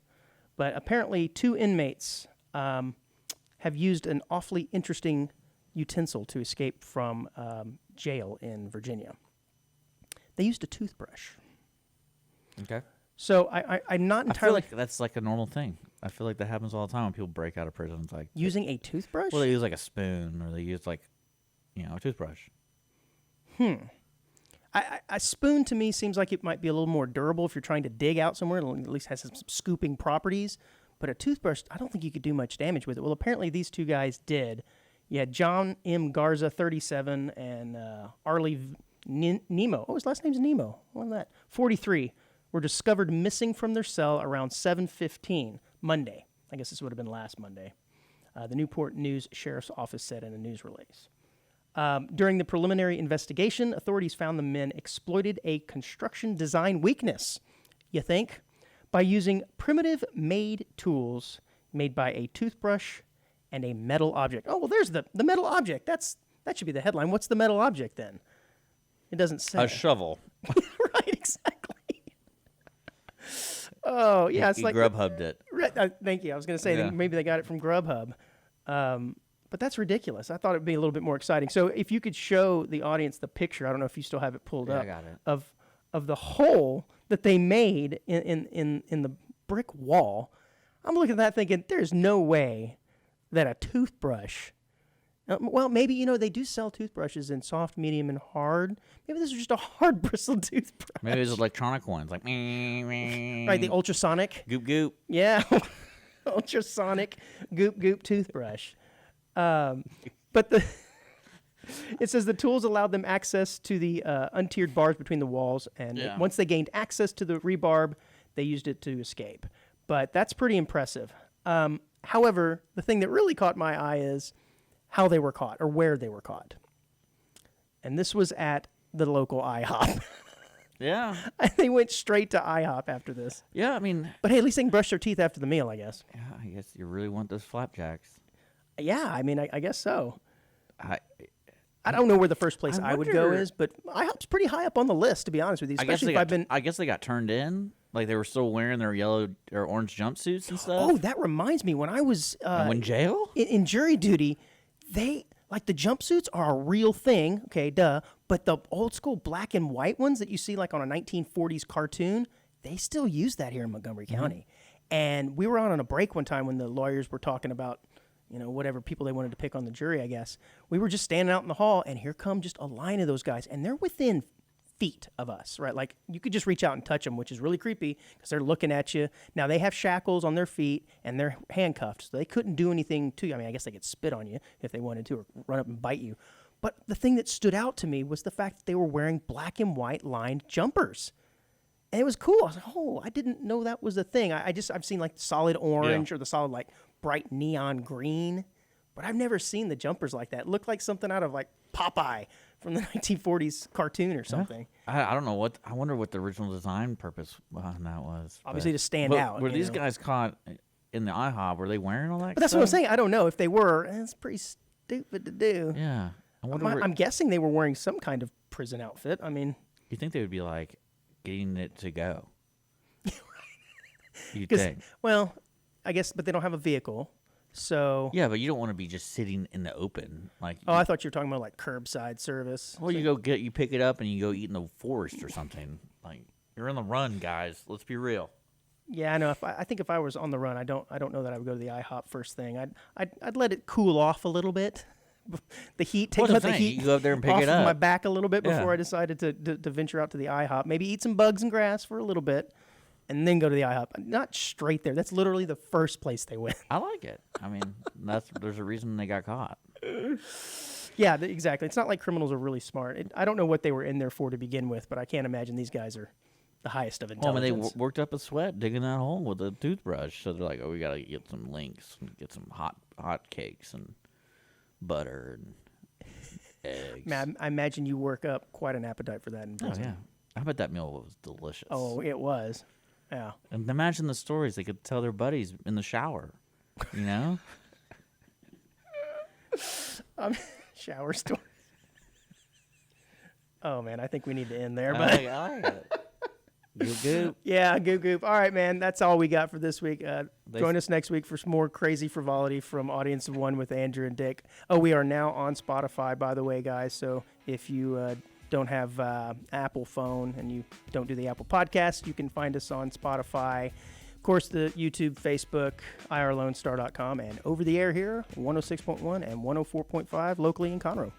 but apparently 2 inmates have used an awfully interesting utensil to escape from jail in Virginia. They used a toothbrush. Okay. So I'm not entirely... I feel like that's like a normal thing. I feel like that happens all the time when people break out of prison. It's like using a toothbrush? Well, they use like a spoon, or they use like, a toothbrush. A spoon to me seems like it might be a little more durable if you're trying to dig out somewhere. It at least has some scooping properties. But a toothbrush, I don't think you could do much damage with it. Well, apparently these 2 guys did. You had John M. Garza, 37, and Arlie Nemo. Oh, his last name's Nemo. What was that? 43. Were discovered missing from their cell around 7:15 Monday. I guess this would have been last Monday. The Newport News Sheriff's Office said in a news release. During the preliminary investigation, authorities found the men exploited a construction design weakness, you think, by using primitive made tools made by a toothbrush and a metal object. Oh, well, there's the metal object. That should be the headline. What's the metal object then? It doesn't say. A shovel. Right, exactly. Oh, yeah, it's he like Grubhubbed it. Thank you. I was going to say that maybe they got it from Grubhub. But that's ridiculous. I thought it would be a little bit more exciting. So if you could show the audience the picture, I don't know if you still have it pulled up. I got it. Of the hole that they made in the brick wall. I'm looking at that thinking, there's no way that a toothbrush... well, maybe, they do sell toothbrushes in soft, medium, and hard. Maybe this is just a hard bristled toothbrush. Maybe it's electronic ones, like... Right, the ultrasonic. Goop, goop. Yeah, ultrasonic goop, goop toothbrush. But it says the tools allowed them access to the untiered bars between the walls, and once they gained access to the rebarb, they used it to escape. But that's pretty impressive. However, the thing that really caught my eye is how they were caught, or where they were caught. And this was at the local IHOP. Yeah. They went straight to IHOP after this. Yeah, I mean... But hey, at least they can brush their teeth after the meal, I guess. Yeah, I guess you really want those flapjacks. Yeah, I mean, I guess so. I don't know where the first place I would go is, but IHOP's pretty high up on the list, to be honest with you. Especially I guess they got turned in. Like, they were still wearing their yellow or orange jumpsuits and stuff. Oh, that reminds me. When I was... in jail? In jury duty, the jumpsuits are a real thing. Okay, duh. But the old school black and white ones that you see like on a 1940s cartoon, they still use that here in Montgomery County. And we were out on a break one time when the lawyers were talking about, whatever people they wanted to pick on the jury, I guess. We were just standing out in the hall, and here come just a line of those guys, and they're within feet of us, right? Like, you could just reach out and touch them, which is really creepy because they're looking at you. Now, they have shackles on their feet, and they're handcuffed, so they couldn't do anything to you. I mean, I guess they could spit on you if they wanted to or run up and bite you. But the thing that stood out to me was the fact that they were wearing black and white lined jumpers. And it was cool. I was like, oh, I didn't know that was a thing. I've seen like the solid orange or the solid like bright neon green, but I've never seen the jumpers like that. It looked like something out of like Popeye from the 1940s cartoon or something. I don't know I wonder what the original design purpose behind that was. Obviously to stand out. Were these guys caught in the IHOP? Were they wearing all that But that's stuff? what I'm saying. I don't know if they were. It's pretty stupid to do. Yeah. I'm guessing they were wearing some kind of prison outfit. I mean, you think they would be like getting it to go? You'd 'cause- think. well, I guess, but they don't have a vehicle, so. Yeah, but you don't want to be just sitting in the open, like. Oh, I thought you were talking about like curbside service. Well, you pick it up and you go eat in the forest or something. Like, you're on the run, guys. Let's be real. Yeah, I know. I think if I was on the run, I don't know that I would go to the IHOP first thing. I'd let it cool off a little bit. The heat, let the heat you go up there and pick off it of up. my back a little bit before Yeah. I decided to venture out to the IHOP. Maybe eat some bugs and grass for a little bit, and then go to the IHOP. Not straight there. That's literally the first place they went. I like it. I mean, there's a reason they got caught. Yeah, exactly. It's not like criminals are really smart. I don't know what they were in there for to begin with, but I can't imagine these guys are the highest of Well, I mean, intelligence. they worked up a sweat digging that hole with a toothbrush. So they're like, oh, we got to get some links and get some hot cakes and butter and eggs. Man, I imagine you work up quite an appetite for that in Oh, prison. yeah. I bet that meal was delicious. Oh, it was. Yeah. And imagine the stories they could tell their buddies in the shower, you know? Shower story. Oh, man, I think we need to end there. I But like it. You good? yeah, goop. All right, man, that's all we got for this week. Join us next week for some more crazy frivolity from Audience of One with Andrew and Dick. Oh, we are now on Spotify, by the way, guys. So if you don't have Apple phone and you don't do the Apple podcast, you can find us on Spotify. Of course, the YouTube, Facebook, irlonestar.com, and over the air here, 106.1 and 104.5 locally in Conroe.